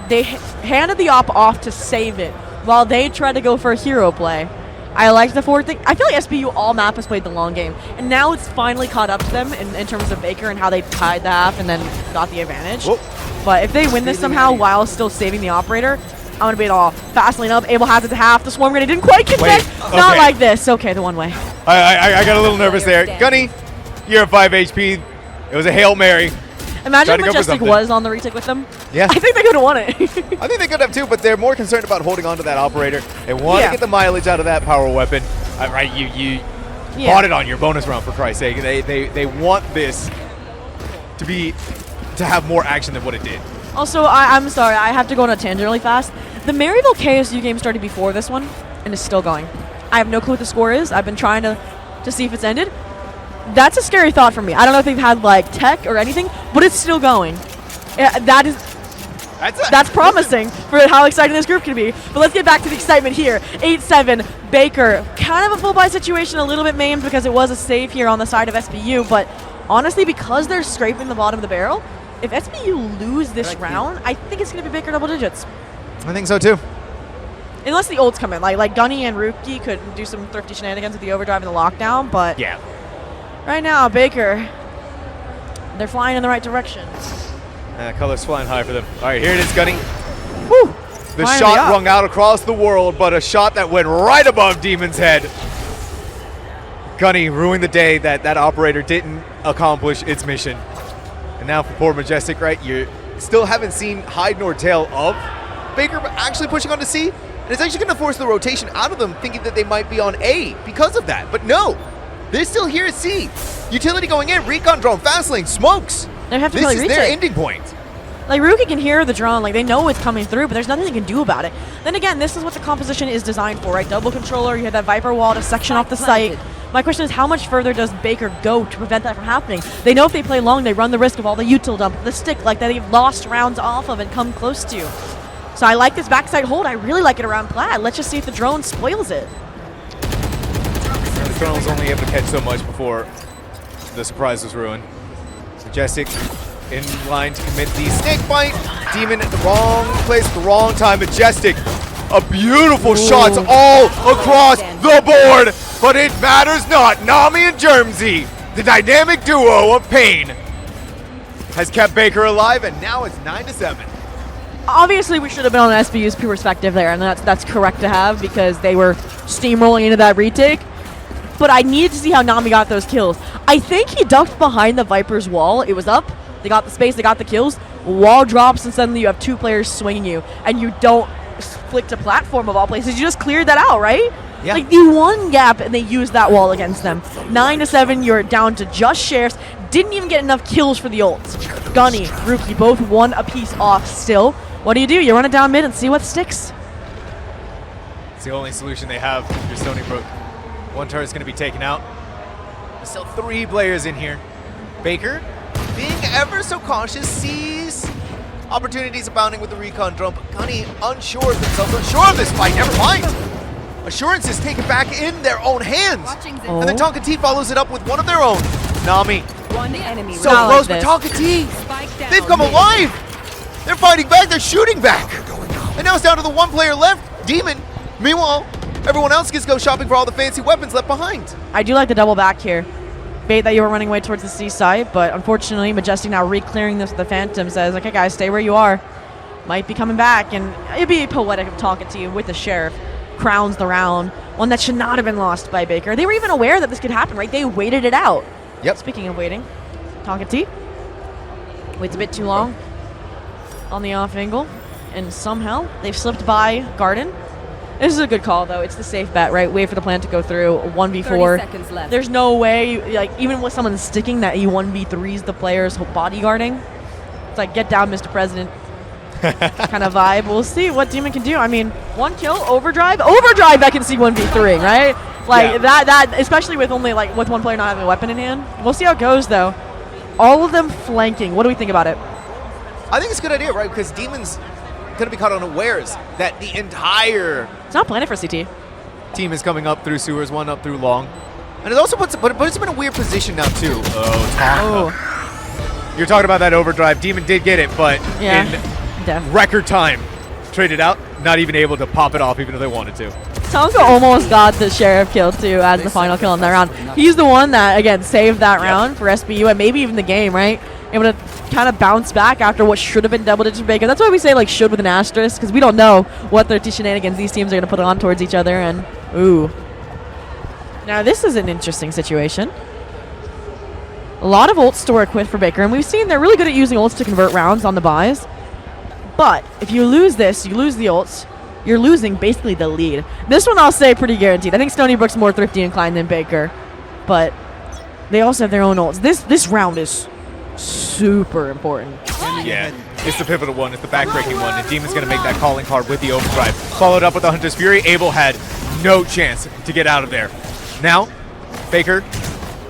B: They handed the op off to save it while they tried to go for a hero play. I like the forward thing. I feel like SBU all map has played the long game, and now it's finally caught up to them in terms of Baker and how they tied the half and then got the advantage.
A: Whoa.
B: But if they win this somehow while still saving the operator, I'm going to be it all. Fast lane up. Abel has it to half. The swarm grenade didn't quite connect.
A: Wait,
B: Not
A: okay.
B: like this. Okay, the one way.
A: I got a little nervous there. Gunny, you're at 5 HP. It was a Hail Mary.
B: Imagine
A: Tried to go for
B: Majestic
A: something.
B: was on the retake with them.
A: Yeah.
B: I think they could have won it.
A: I think they could have too, but they're more concerned about holding on to that operator. They want to get the mileage out of that power weapon. Right, you bought it on your bonus round, for Christ's sake. They want this to have more action than what it did.
B: Also, I'm sorry, I have to go on a tangent really fast. The Maryville KSU game started before this one, and is still going. I have no clue what the score is. I've been trying to see if it's ended. That's a scary thought for me. I don't know if they've had like tech or anything, but it's still going. That's promising for how exciting this group can be. But let's get back to the excitement here. 8-7, Baker. Kind of a full buy situation, a little bit maimed because it was a save here on the side of SBU, but honestly, because they're scraping the bottom of the barrel, if SBU lose this round, I think it's going to be Baker double digits.
A: I think so too.
B: Unless the ults come in. Like Gunny and Rookie could do some thrifty shenanigans with the overdrive and the lockdown, but
A: Yeah.
B: right now, Baker, they're flying in the right direction.
A: Color's flying high for them. All right, here it is, Gunny.
B: Whew.
A: The
B: Finally
A: shot
B: up.
A: rung out across the world, but a shot that went right above Demon's head. Gunny ruined the day that operator didn't accomplish its mission. And now for poor Majestic, right, you still haven't seen hide nor tail of Baker actually pushing on to C. And it's actually going to force the rotation out of them, thinking that they might be on A because of that. But no, they're still here at C. Utility going in, recon drone, fast lane, smokes.
B: They have to
A: This
B: play
A: is
B: retake.
A: their ending point.
B: Like, Rookie can hear the drone, like, they know it's coming through, but there's nothing they can do about it. Then again, this is what the composition is designed for, right? Double controller, you have that Viper wall to section off the site. My question is, how much further does Baker go to prevent that from happening? They know if they play long, they run the risk of all the util dump, the stick, like that they've lost rounds off of and come close to. So I like this backside hold. I really like it around Plaid. Let's just see if the drone spoils it.
A: The drone was only able to catch so much before the surprise was ruined. Majestic in line to commit the snake bite. Demon at the wrong place at the wrong time. Majestic, a beautiful shots all across the board, but it matters not. Nami and Germsy, the dynamic duo of pain, has kept Baker alive, and now it's 9-7.
B: Obviously, we should have been on SBU's perspective there, and that's correct to have because they were steamrolling into that retake. But I needed to see how Nami got those kills. I think he ducked behind the Viper's wall. It was up. They got the space. They got the kills. Wall drops, and suddenly you have two players swinging you, and you don't flick to platform of all places. You just cleared that out, right?
A: Yeah.
B: Like, the one gap, and they used that wall against them. 9-7, you're down to just shares. Didn't even get enough kills for the ults. Gunny, Rookie, both one apiece off still. What do? You run it down mid and see what sticks.
A: It's the only solution they have for Stony Brook. One turret's going to be taken out. There's still 3 players in here. Baker, being ever so cautious, sees opportunities abounding with the recon drone, but Gunny unsure of themselves, unsure of this fight. Never mind. Assurance is taken back in their own hands. And then Tonka T follows it up with one of their own. Nami.
C: One enemy.
A: So
B: Not
A: close,
B: like
A: but
B: this.
A: Tonka T, they've come alive. They're fighting back, they're shooting back. And now it's down to the one player left, Demon. Meanwhile, everyone else gets to go shopping for all the fancy weapons left behind.
B: I do like the double back here. Bait that you were running away towards the seaside, but unfortunately, Majestic now re-clearing this with the Phantom says, okay guys, stay where you are. Might be coming back, and it'd be poetic of talking to you with the Sheriff. Crowns the round, one that should not have been lost by Baker. They were even aware that this could happen, right? They waited it out.
A: Yep.
B: Speaking of waiting, Tonka T waits a bit too long on the off angle, and somehow they've slipped by Garden. This is a good call, though. It's the safe bet, right? Wait for the plan to go through. 1v4.
C: 30 seconds left.
B: There's no way, like, even with someone sticking, that he 1v3s the players bodyguarding. It's like, get down, Mr. President. kind of vibe. We'll see what Demon can do. I mean, 1 kill, overdrive. Overdrive, I can see 1v3, right? Like, that, especially with only, like, with one player not having a weapon in hand. We'll see how it goes, though. All of them flanking. What do we think about it?
A: I think it's a good idea, right? Because Demon's going to be caught unawares that the entire
B: It's not planning for CT.
A: team is coming up through sewers, one up through long. And it also puts him in a weird position now, too.
B: Oh.
A: You're talking about that overdrive. Demon did get it, but
B: Yeah.
A: in
B: Def.
A: record time, traded out, not even able to pop it off even though they wanted to.
B: Tonka almost got the Sheriff kill, too, as the final kill in that round. He's the one that, again, saved that round for SBU and maybe even the game, right? Able to kind of bounce back after what should have been double digit Baker. That's why we say, like, should with an asterisk, because we don't know what the shenanigans these teams are going to put on towards each other. And, ooh. Now, this is an interesting situation. A lot of ults to work with for Baker, and we've seen they're really good at using ults to convert rounds on the buys. But if you lose this, you lose the ults, you're losing basically the lead. This one I'll say pretty guaranteed. I think Stony Brook's more thrifty inclined than Baker, but they also have their own ults. This round is super important.
A: Yeah, it's the pivotal one. It's the backbreaking one. And Demon's going to make that calling card with the overdrive. Followed up with the Hunter's Fury. Abel had no chance to get out of there. Now, Baker,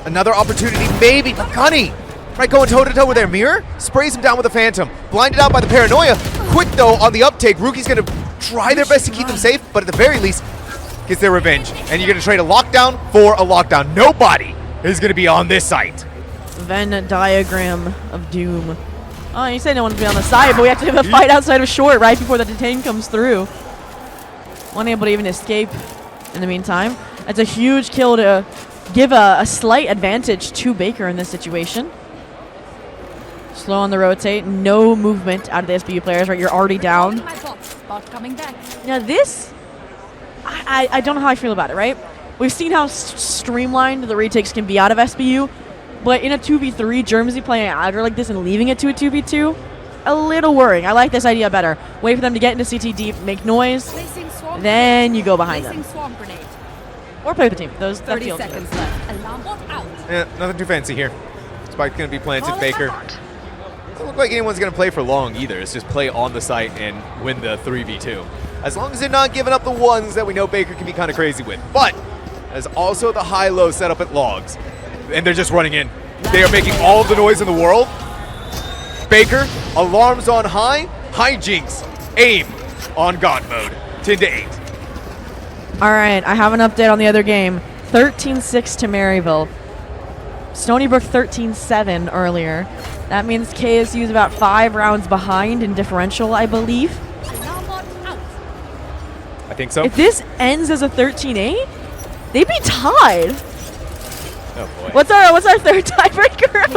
A: another opportunity maybe. But Gunny, right, going toe-to-toe with their mirror. Sprays him down with a Phantom. Blinded out by the Paranoia. Quick, though, on the uptake. Rookie's going to try their best to keep them safe, but at the very least, gets their revenge. And you're going to trade a lockdown for a lockdown. Nobody is going to be on this site.
B: Venn diagram of doom. Oh, you said no one to be on the side, but we have to have a fight outside of short right before the detain comes through. Unable to even escape in the meantime. That's a huge kill to give a slight advantage to Baker in this situation. Slow on the rotate, no movement out of the SBU players, right? You're already down. Now this, I don't know how I feel about it, right? We've seen how streamlined the retakes can be out of SBU, but in a 2v3, Germsy playing Agger like this and leaving it to a 2v2, a little worrying. I like this idea better. Wait for them to get into CT deep, make noise, then you go behind them. Or play with the team. Those
C: 30 seconds left. Alarm bot out.
A: Yeah, nothing too fancy here. Spike's going to be planted. Baker. Doesn't look like anyone's going to play for long either. It's just play on the site and win the 3v2. As long as they're not giving up the ones that we know Baker can be kind of crazy with. But there's also the high-low setup at logs. And they're just running in. They are making all of the noise in the world. Baker, alarms on high, hijinks, aim on God mode. 10-8.
B: All right, I have an update on the other game. 13-6 to Maryville. Stony Brook 13-7 earlier. That means KSU is about 5 rounds behind in differential, I believe.
A: I think so.
B: If this ends as a 13-8, they'd be tied.
A: Oh boy.
B: What's our third tiebreaker?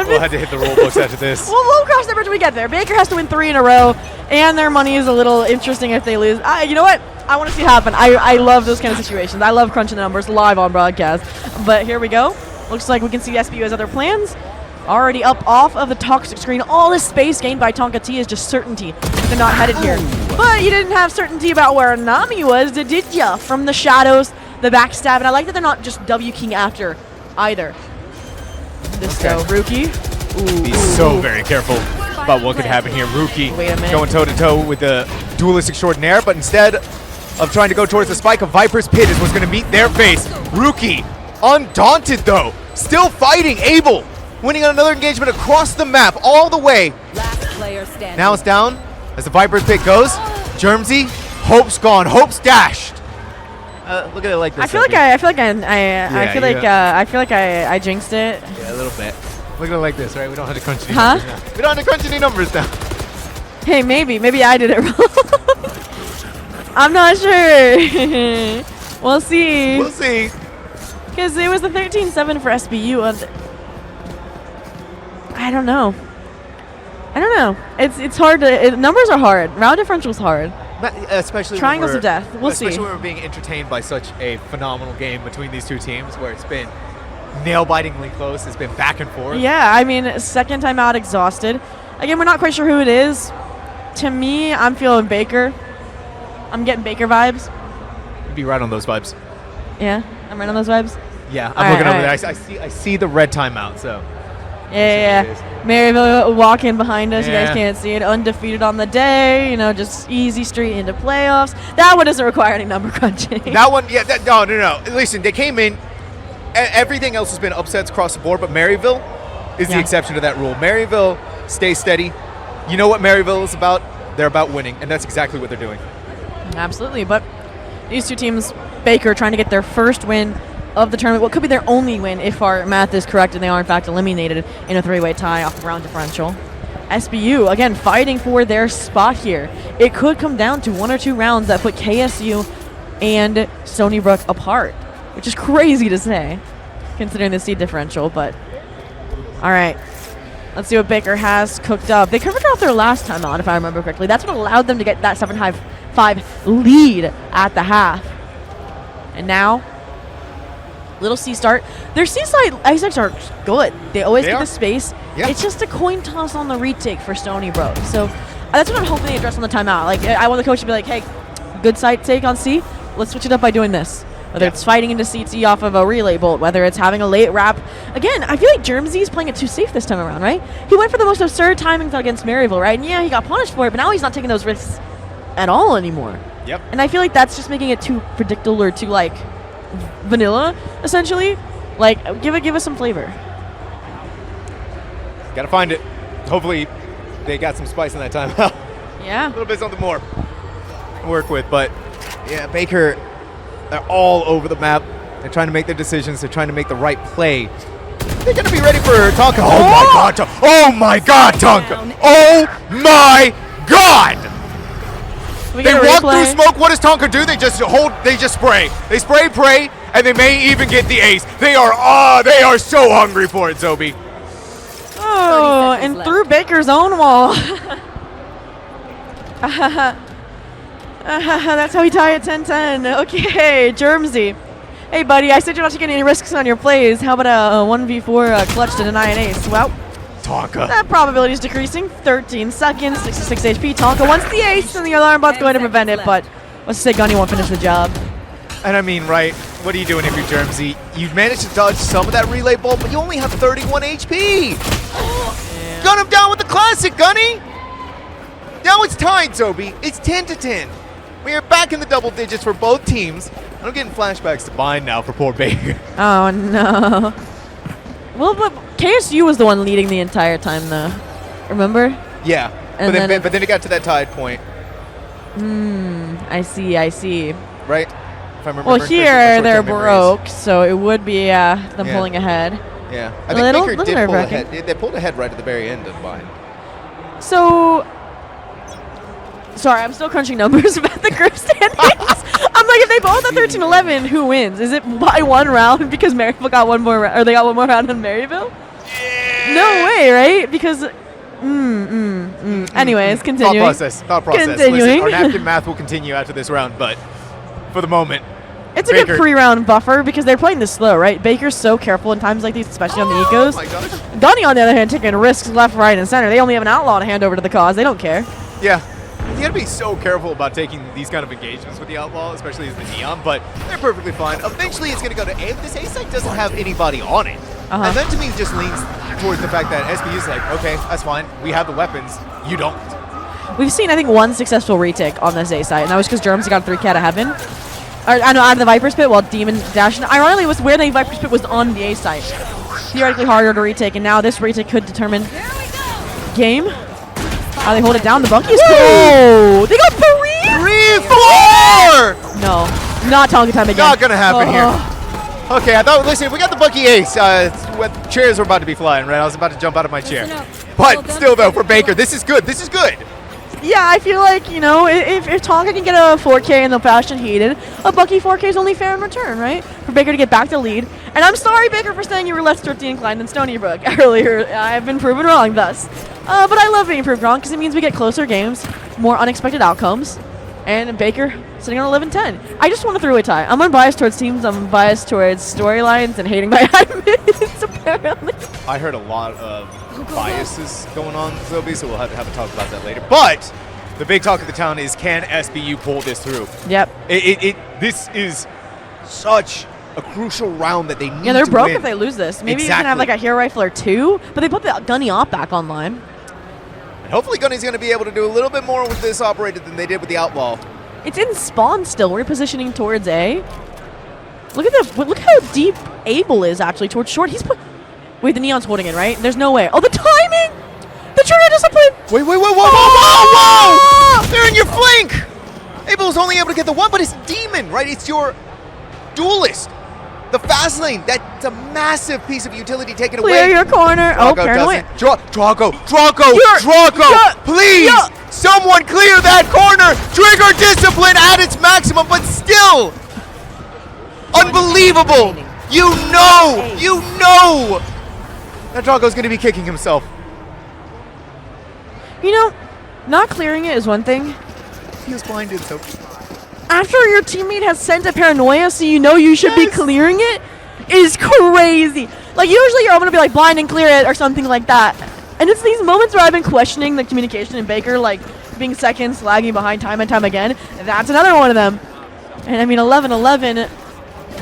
A: We'll have to hit the rule books after this.
B: We'll cross that bridge when we get there. Baker has to win 3 in a row, and their money is a little interesting if they lose. You know what? I want to see it happen. I love those kind of situations. I love crunching the numbers live on broadcast. But here we go. Looks like we can see SBU has other plans. Already up off of the toxic screen. All this space gained by Tonka T is just certainty. They're not headed here. But you didn't have certainty about where Nami was, did ya? From the shadows, the backstab. And I like that they're not just W-king after either. This though, Rookie. Ooh,
A: Be so very careful about what could happen here. Rookie
B: Wait a minute.
A: going toe-to-toe with the duelist extraordinaire, but instead of trying to go towards the spike, a Viper's Pit is what's going to meet their face. Rookie, undaunted though, still fighting, Abel, winning on another engagement across the map, all the way.
C: Last player standing.
A: Now it's down as the Viper's Pit goes. Germsy, hope's gone, hope's dashed. Look at it like this.
B: I feel like I jinxed it.
A: Yeah, a little bit. Look at it like this, right? We don't have to crunch any
B: Huh?
A: numbers now. We don't have to crunch any numbers now.
B: Hey, maybe I did it wrong. I'm not sure. We'll see.
A: We'll see.
B: Because it was the 13-7 for SBU. And I don't know. It's hard to. Numbers are hard. Round differential's hard.
A: Especially
B: Triangles
A: when
B: of death. We'll see.
A: Especially when we're being entertained by such a phenomenal game between these two teams, where it's been nail-bitingly close. It's been back and forth.
B: Yeah, I mean, second time out, exhausted. Again, we're not quite sure who it is. To me, I'm feeling Baker. I'm getting Baker vibes.
A: You'd be right on those vibes.
B: Yeah, I'm right on those vibes.
A: Yeah,
B: All
A: I'm looking
B: right,
A: over
B: all
A: there. I see the red timeout. So
B: Yeah.
A: it
B: Maryville walking behind us. You guys
A: Yeah.
B: can't see it. Undefeated on the day. You know, just easy street into playoffs. That one doesn't require any number crunching.
A: that one, yeah. No. Listen, they came in. Everything else has been upsets across the board, but Maryville is the
B: Yeah.
A: exception to that rule. Maryville stays steady. You know what Maryville is about? They're about winning, and that's exactly what they're doing.
B: Absolutely. But these two teams, Baker trying to get their first win of the tournament. What could be their only win if our math is correct and they are in fact eliminated in a three-way tie off of round differential. SBU, again, fighting for their spot here. It could come down to one or two rounds that put KSU and Stony Brook apart, which is crazy to say, considering the seed differential, but all right. Let's see what Baker has cooked up. They covered off their last time out, if I remember correctly. That's what allowed them to get that 7-5 lead at the half. And now, little C start. Their C side exits are good. They always
A: They
B: get
A: are.
B: the space.
A: Yeah.
B: It's just a coin toss on the retake for Stony Brook. So that's what I'm hoping they address on the timeout. Like, I want the coach to be like, hey, good side take on C. Let's switch it up by doing this. Whether
A: Yeah.
B: it's fighting into CT off of a relay bolt, whether it's having a late wrap. Again, I feel like Germsy's playing it too safe this time around, right? He went for the most absurd timings against Maryville, right? And yeah, he got punished for it, but now he's not taking those risks at all anymore.
A: Yep.
B: And I feel like that's just making it too predictable or too, like, vanilla, essentially. Like, give us some flavor.
A: Got to find it. Hopefully, they got some spice in that timeout.
B: Yeah.
A: A little bit something more to work with, but yeah, Baker, they're all over the map. They're trying to make their decisions. They're trying to make the right play. They're going to be ready for Tonka. Oh my God, Tonka. Oh my God, Tonka. Oh my God.
B: We
A: They
B: get a
A: walk
B: replay.
A: through smoke. What does Tonka do? They just spray. They spray, pray, and they may even get the ace. They are so hungry for it, Zobi.
B: Oh,
C: 30 seconds
B: and
C: left.
B: through Baker's own wall. That's how we tie at 10-10. Okay, Germsy. Hey, buddy, I said you're not taking any risks on your plays. How about a 1v4 clutch to deny an ace? Well,
A: Tonka.
B: that probability is decreasing. 13 seconds, 66 HP. Tonka wants the ace, and the alarm bot's
C: 10
B: going to prevent it,
C: seconds
B: but let's just say Gunny won't finish the job.
A: And I mean, right, what are you doing if you're Germsy? You've managed to dodge some of that relay bolt, but you only have 31 HP. Gun him down with the classic, Gunny. Now it's tied, Zobi. It's 10-10. We are back in the double digits for both teams. I'm getting flashbacks to Bind now for poor Baker.
B: Oh, no. Well, but KSU was the one leading the entire time, though. Remember?
A: Yeah,
B: And
A: but then it got to that tied point,
B: I see.
A: right? If I remember
B: Well,
A: correctly,
B: here
A: my
B: they're
A: short-term memories.
B: broke, so it would be them
A: Yeah.
B: pulling ahead.
A: Yeah, I
B: A
A: think
B: little-
A: Baker
B: little
A: did pull
B: nerve-wracking.
A: ahead. They pulled ahead right at the very end of Bind.
B: So, sorry, I'm still crunching numbers about the group standings. I'm like, if they both at 13-11, who wins? Is it by one round because Maryville got one more, or they got one more round than Maryville? No way, right? Because, anyways, continuing.
A: Thought process.
B: Continuing.
A: Listen, our napkin math will continue after this round, but for the moment,
B: It's a
A: Baker-
B: good pre-round buffer because they're playing this slow, right? Baker's so careful in times like these, especially on the ecos.
A: Oh my gosh.
B: Gunny, on the other hand, taking risks left, right, and center. They only have an outlaw to hand over to the cause. They don't care.
A: Yeah. You gotta be so careful about taking these kind of engagements with the Outlaw, especially as the Neon, but they're perfectly fine. Eventually, it's gonna go to A. This A site doesn't have anybody on it.
B: Uh-huh.
A: And that to me just leans towards the fact that SBU's like, okay, that's fine. We have the weapons. You don't.
B: We've seen, I think, one successful retake on this A site, and that was because Germsy got 3K out of heaven. I know, out of the Viper's Pit, while Demon dashed. Ironically, it was where the Viper's Pit was on the A site. Theoretically harder to retake, and now this retake could determine game. How they hold it down. The Bunky is cool. They got
A: 3-4!
B: No, not Tonka time again.
A: Not gonna happen
B: Oh.
A: here. Okay, I thought, listen, we got the Bucky Ace. Chairs were about to be flying, right? I was about to jump out of my chair.
C: Listen up. Well
A: But
C: done.
A: still, though, for Baker, this is good. This is good.
B: Yeah, I feel like, you know, if Tonka can get a 4K in the Passion Heated, a Bucky 4K is only fair in return, right? For Baker to get back to lead. And I'm sorry, Baker, for saying you were less thrifty inclined than Stony Brook earlier. I've been proven wrong thus. But I love being proved wrong because it means we get closer games, more unexpected outcomes, and Baker sitting on 11-10. I just want a three-way tie. I'm unbiased towards teams. I'm biased towards storylines and hating my admins, apparently.
A: I heard a lot of biases going on, Zobi, so we'll have to have a talk about that later. But the big talk of the town is, can SBU pull this through?
B: Yep.
A: This is such a crucial round that they need to
B: they're broke
A: win.
B: if they lose this. Maybe you
A: Exactly.
B: can have like a hero rifle or two, but they put the Gunny op back online.
A: And hopefully Gunny's going to be able to do a little bit more with this operator than they did with the Outlaw.
B: It's in spawn still. We're positioning towards A. Look at the look how deep Abel is actually towards short. He's put. Wait, the Neon's holding it, right? There's no way. Oh, the timing! The trigger discipline!
A: Wait, whoa! They're in your flank! Abel's only able to get the one, but it's Demon, right? It's your duelist. The fast lane, that's a massive piece of utility taken away.
B: Clear your corner. Oh,
A: Drago
B: paranoia.
A: doesn't. Drago,
B: Yeah.
A: please!
B: Yeah.
A: Someone clear that corner! Trigger discipline at its maximum, but still! Unbelievable! You know that Drago's gonna be kicking himself.
B: You know, not clearing it is one thing.
A: He was blinded, so.
B: After your teammate has sent a paranoia, so you know you should be clearing it, is crazy. Like, usually you're going to be like blind and clear it or something like that. And it's these moments where I've been questioning the communication in Baker, like being seconds, lagging behind time and time again. That's another one of them. And I mean, 11-11.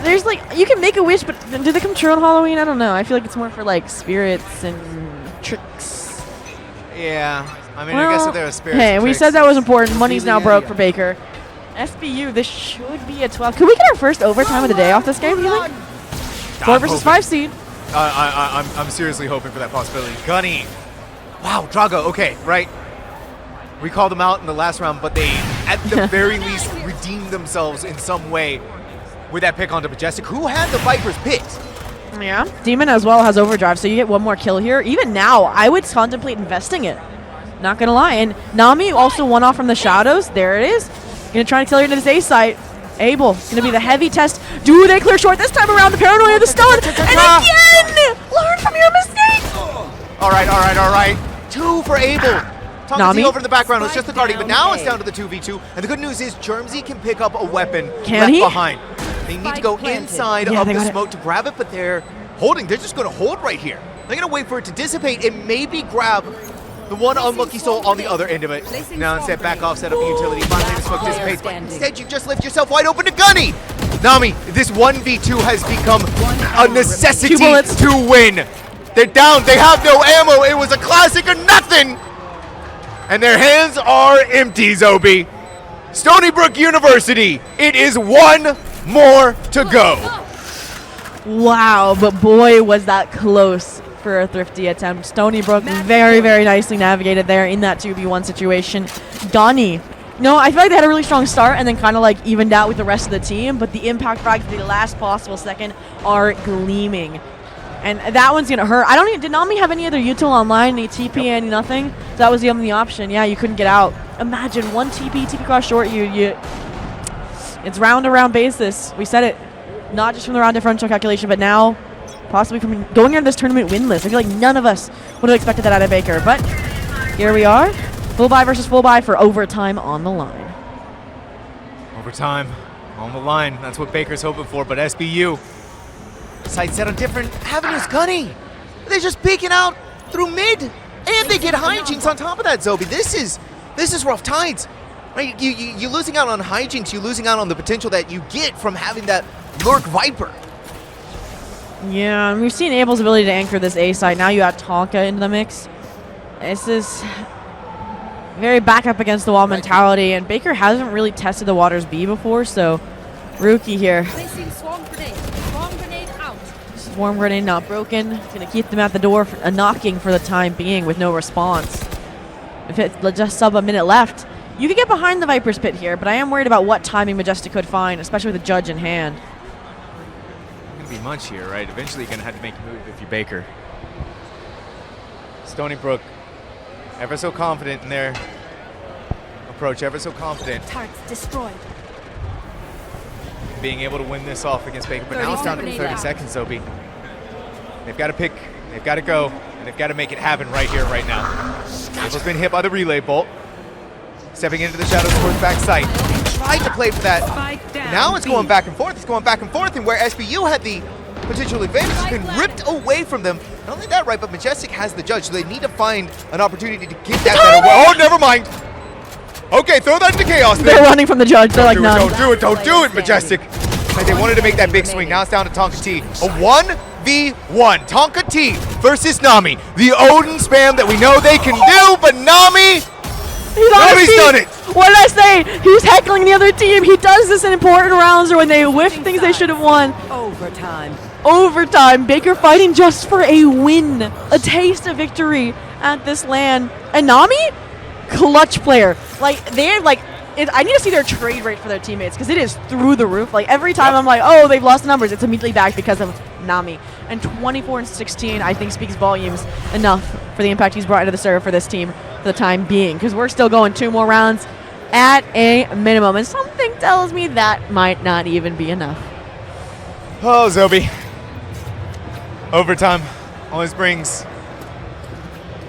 B: There's like, you can make a wish, but do they come true on Halloween? I don't know. I feel like it's more for like spirits and tricks.
A: Yeah, I mean,
B: Well,
A: I guess if there are spirits.
B: hey,
A: and
B: we
A: tricks,
B: said that was important. Money's now
A: yeah,
B: broke
A: yeah.
B: for Baker. SBU, this should be a 12. Could we get our first overtime of the day off this game, you think? 4 versus 5 seed.
A: I'm seriously hoping for that possibility. Gunny. Wow, Drago, okay, right. We called them out in the last round, but they, at the very least, redeemed themselves in some way with that pick onto Majestic, who had the Viper's picked.
B: Yeah. Demon as well has overdrive, so you get one more kill here. Even now, I would contemplate investing it. Not gonna lie. And Nami also one off from the shadows. There it is. Gonna try to kill her into this A site. Abel, gonna be the heavy test. Do they clear short this time around? The paranoia, the stun, and again! Learn from your mistake!
A: All right. 2 for Abel. Tom
B: Nami?
A: over in the background. It's just the Guardian, but now it's
C: Spike
A: down to the 2v2. And the good news is Germsy can pick up a weapon
B: Can
A: left
B: he?
A: behind. They need to go
C: Spike planted.
A: inside
B: Yeah,
A: of
B: they
A: the
B: got it.
A: smoke to grab it, but they're holding. They're just going to hold right here. They're going to wait for it to dissipate and maybe grab the one unlucky soul on the other end of it.
C: Placing
A: Now instead,
C: swarm
A: back off, set up the utility. Finally, the smoke
C: Player
A: dissipates, but
C: standing.
A: instead you just left yourself wide open to Gunny. Nami, this 1v2 has become a necessity
B: 2 bullets.
A: to win. They're down. They have no ammo. It was a classic or nothing. And their hands are empty, Zobi. Stony Brook University, it is one more to go.
B: Wow, but boy, was that close for a thrifty attempt. Stony Brook very, very nicely navigated there in that 2v1 situation. Gunny. No, I feel like they had a really strong start and then kind of like evened out with the rest of the team, but the impact frags at the last possible second are gleaming. And that one's going to hurt. Did Nami have any other util online? Any TP, any nothing? So that was the only option. Yeah, you couldn't get out. Imagine one TP cross short, it's round to round basis. We said it. Not just from the round differential calculation, but now possibly from going into this tournament winless. I feel like none of us would have expected that out of Baker. But here we are. Full buy versus full buy for overtime on the line.
A: Overtime on the line. That's what Baker's hoping for, but SBU sight set on different avenues. Gunny, they're just peeking out through mid, and they get hijinks on top of that, Zobi. This is rough tides. Right? You're losing out on hijinks. You're losing out on the potential that you get from having that Lurk Viper.
B: Yeah, and we've seen Abel's ability to anchor this A side. Now you add Tonka into the mix. This is very back up against the wall mentality, and Baker hasn't really tested the waters B before, so rookie here.
C: Placing swarm grenade. Swarm grenade out.
B: Swarm grenade not broken. It's going to keep them at the door, knocking for the time being with no response. If it's just sub a minute left, you could get behind the Viper's pit here, but I am worried about what timing Majestic could find, especially with the judge in hand.
A: Gonna be much here, right? Eventually you're gonna have to make a move if you're Baker. Stony Brook, ever so confident in their approach, ever so confident
C: Targets destroyed.
A: in being able to win this off against Baker, but now it's down to 30 seconds, Zobi. They've got to pick, they've got to go, and they've got to make it happen right here, right now. Abel's been hit by the relay bolt. Stepping into the shadows towards back sight. Tried to play for that.
C: Spike down.
A: Now it's going back and forth. It's going back and forth, and where SBU had the potential advantage has been ripped away from them. Not only that, right, but Majestic has the judge, so they need to find an opportunity to get that better. Oh, never mind. Okay, throw that into chaos.
B: They're running from the judge. They're like, no.
A: Don't do it, Majestic. Like they wanted to make that big swing. Now it's down to Tonka T. A 1v1. Tonka T versus Nami. The Odin spam that we know they can do, but Nami, Nami's done it.
B: What did I say? He's heckling the other team. He does this in important rounds or when they whiff things they should have won. Overtime. Baker fighting just for a win. A taste of victory at this LAN. And Nami, clutch player. Like, they're like, I need to see their trade rate for their teammates because it is through the roof. Like, every time I'm like, oh, they've lost numbers, it's immediately back because of Nami. And 24-16, I think, speaks volumes enough for the impact he's brought into the server for this team for the time being. Because we're still going 2 more rounds at a minimum. And something tells me that might not even be enough.
A: Oh, Zobi. Overtime always brings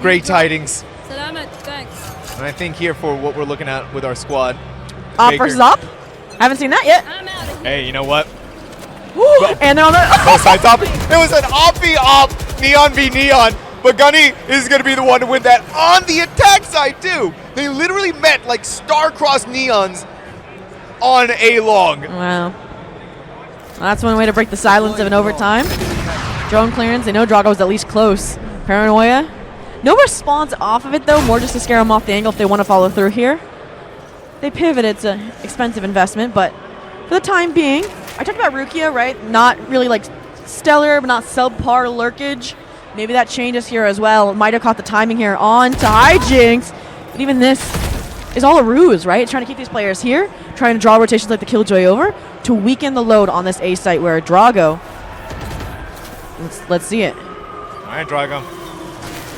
A: great tidings.
C: Salamat, thanks.
A: And I think here for what we're looking at with our squad.
B: Op
A: Baker.
B: versus op. Haven't seen that yet.
C: I'm out of here.
A: Hey, you know what?
B: Woo, and they're on the
A: Both sides op. It was an op Neon v Neon, but Gunny is going to be the one to win that on the attack side too. They literally met like star-crossed Neons on a long.
B: Wow. That's one way to break the silence of an overtime. Drone clearance. They know Drago was at least close. Paranoia. No response off of it though, more just to scare them off the angle if they want to follow through here. They pivot. It's an expensive investment, but for the time being, I talked about Rukia, right? Not really like stellar, but not subpar lurkage. Maybe that changes here as well. Might have caught the timing here on to Hijinks. But even this is all a ruse, right? It's trying to keep these players here, trying to draw rotations like the Killjoy over to weaken the load on this A site where Drago. Let's see it.
A: All right, Drago.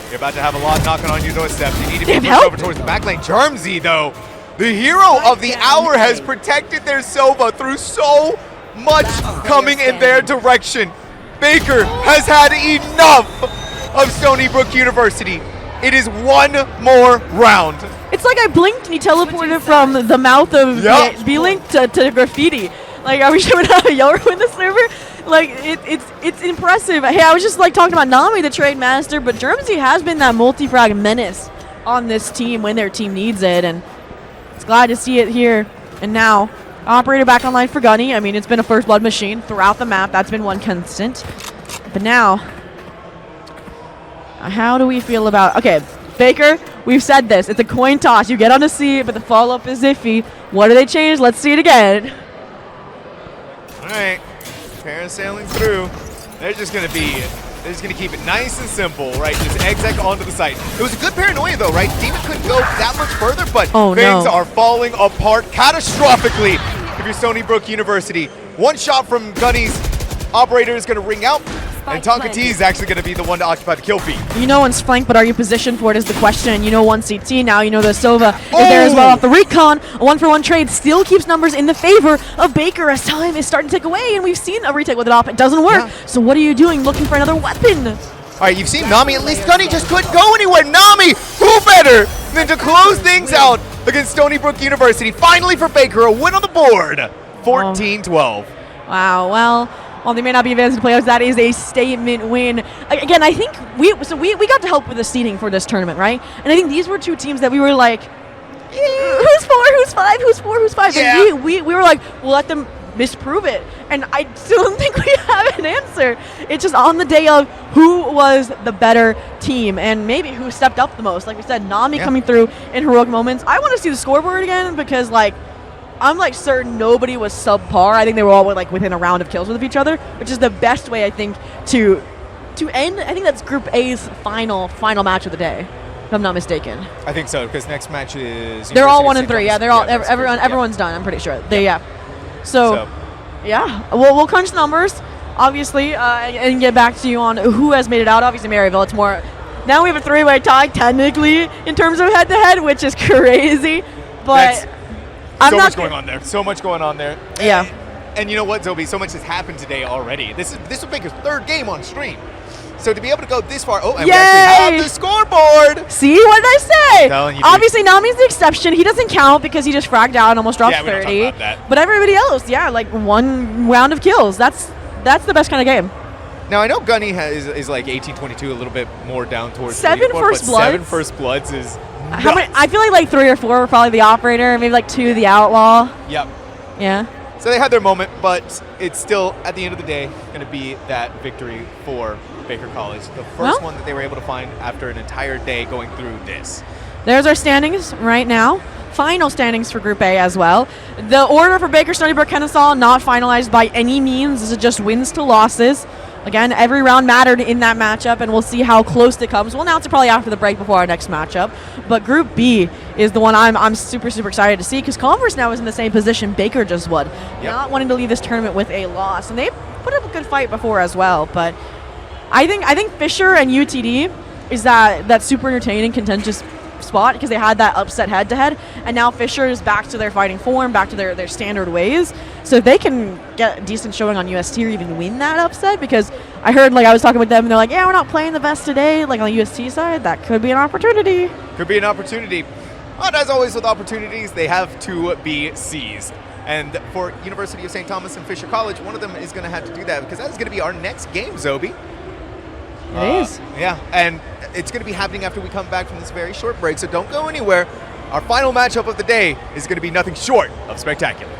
A: You're about to have a lot knocking on your doorstep. You need to be
B: Damn,
A: pushed
B: help.
A: over towards the back lane. Germzy, though, the hero of the hour, has protected their Sova through so much coming in their direction. Baker has had enough of Stony Brook University. It is one more round.
B: It's like I blinked and he teleported from the mouth of B-Link to graffiti. Like, are we showing how to Yoru in the server? Like, it's impressive. Hey, I was just like talking about Nami, the trade master, but Germzy has been that multi-frag menace on this team when their team needs it, and it's glad to see it here. And now, operator back online for Gunny. I mean, it's been a first blood machine throughout the map. That's been one constant. But now, how do we feel about... Okay, Baker, we've said this. It's a coin toss. You get on a seat, but the follow-up is iffy. What do they change? Let's see it again.
A: All right, parasailing through. They're just gonna keep it nice and simple, right? Just exec onto the site. It was a good paranoia though, right? Demon couldn't go that much further, but things are falling apart catastrophically if you're Stony Brook University. One shot from Gunny's operator is gonna ring out, and Tonka T is actually gonna be the one to occupy the kill feed.
B: You know one's flanked, but are you positioned for it is the question. You know one CT, now you know the Sova is there as well off the recon. A 1-for-1 trade still keeps numbers in the favor of Baker as time is starting to tick away, and we've seen a retake with it off. It doesn't work. Yeah. So what are you doing? Looking for another weapon.
A: All right, you've seen Nami. At least Gunny just couldn't go anywhere. Nami, who better than to close things out against Stony Brook University? Finally for Baker, a win on the board. 14-12.
B: Wow, well, while they may not be advanced to playoffs, that is a statement win. Again, I think we got to help with the seeding for this tournament, right? And I think these were two teams that we were like, who's 4, who's 5, who's 4, who's 5? Yeah. And we were like, we'll let them misprove it. And I still don't think we have an answer. It's just on the day of who was the better team and maybe who stepped up the most. Like we said, Nami coming through in heroic moments. I want to see the scoreboard again because, like, I'm like certain nobody was subpar. I think they were all like within a round of kills with each other, which is the best way I think to end. I think that's Group A's final match of the day, if I'm not mistaken.
A: I think so because next match is.
B: They're all 1 and 3. Yeah, they're all everyone's done. I'm pretty sure. So yeah, we'll crunch numbers obviously and get back to you on who has made it out. Obviously, Maryville. It's more. Now we have a 3-way tie technically in terms of head-to-head, which is crazy, but.
A: So much going on there. So much going on there.
B: Yeah.
A: And you know what, Zobi? So much has happened today already. This will make his 3rd game on stream. So to be able to go this far, and we actually have the scoreboard.
B: See, what did I say?
A: Telling you,
B: obviously, Nami's the exception. He doesn't count because he just fragged out and almost dropped 30.
A: Don't talk about that.
B: But everybody else, like 1 round of kills. That's the best kind of game.
A: Now I know Gunny is like 18-22, a little bit more down towards
B: 7 first bloods.
A: 7 first bloods is
B: How many? I feel like 3 or 4 were probably the operator, maybe like 2 the outlaw.
A: Yep.
B: Yeah.
A: So they had their moment, but it's still, at the end of the day, going to be that victory for Baker College. The first one that they were able to find after an entire day going through this.
B: There's our standings right now. Final standings for Group A as well. The order for Baker, Stony Brook, Kennesaw not finalized by any means. This is just wins to losses. Again, every round mattered in that matchup, and we'll see how close it comes. We'll announce it probably after the break before our next matchup. But Group B is the one I'm super excited to see, because Converse now is in the same position Baker just would.
A: Yep.
B: Not wanting to leave this tournament with a loss. And they put up a good fight before as well. But I think Fisher and UTD is that super entertaining, contentious spot, because they had that upset head-to-head, and now Fisher is back to their fighting form, back to their standard ways. So if they can get a decent showing on UST or even win that upset, because I heard, I was talking with them, and they're like, yeah, we're not playing the best today, on the UST side, that could be an opportunity.
A: Could be an opportunity. But as always with opportunities, they have to be seized. And for University of St. Thomas and Fisher College, one of them is going to have to do that, because that is going to be our next game, Zobi.
B: It is.
A: Yeah, and it's going to be happening after we come back from this very short break, so don't go anywhere. Our final matchup of the day is going to be nothing short of spectacular.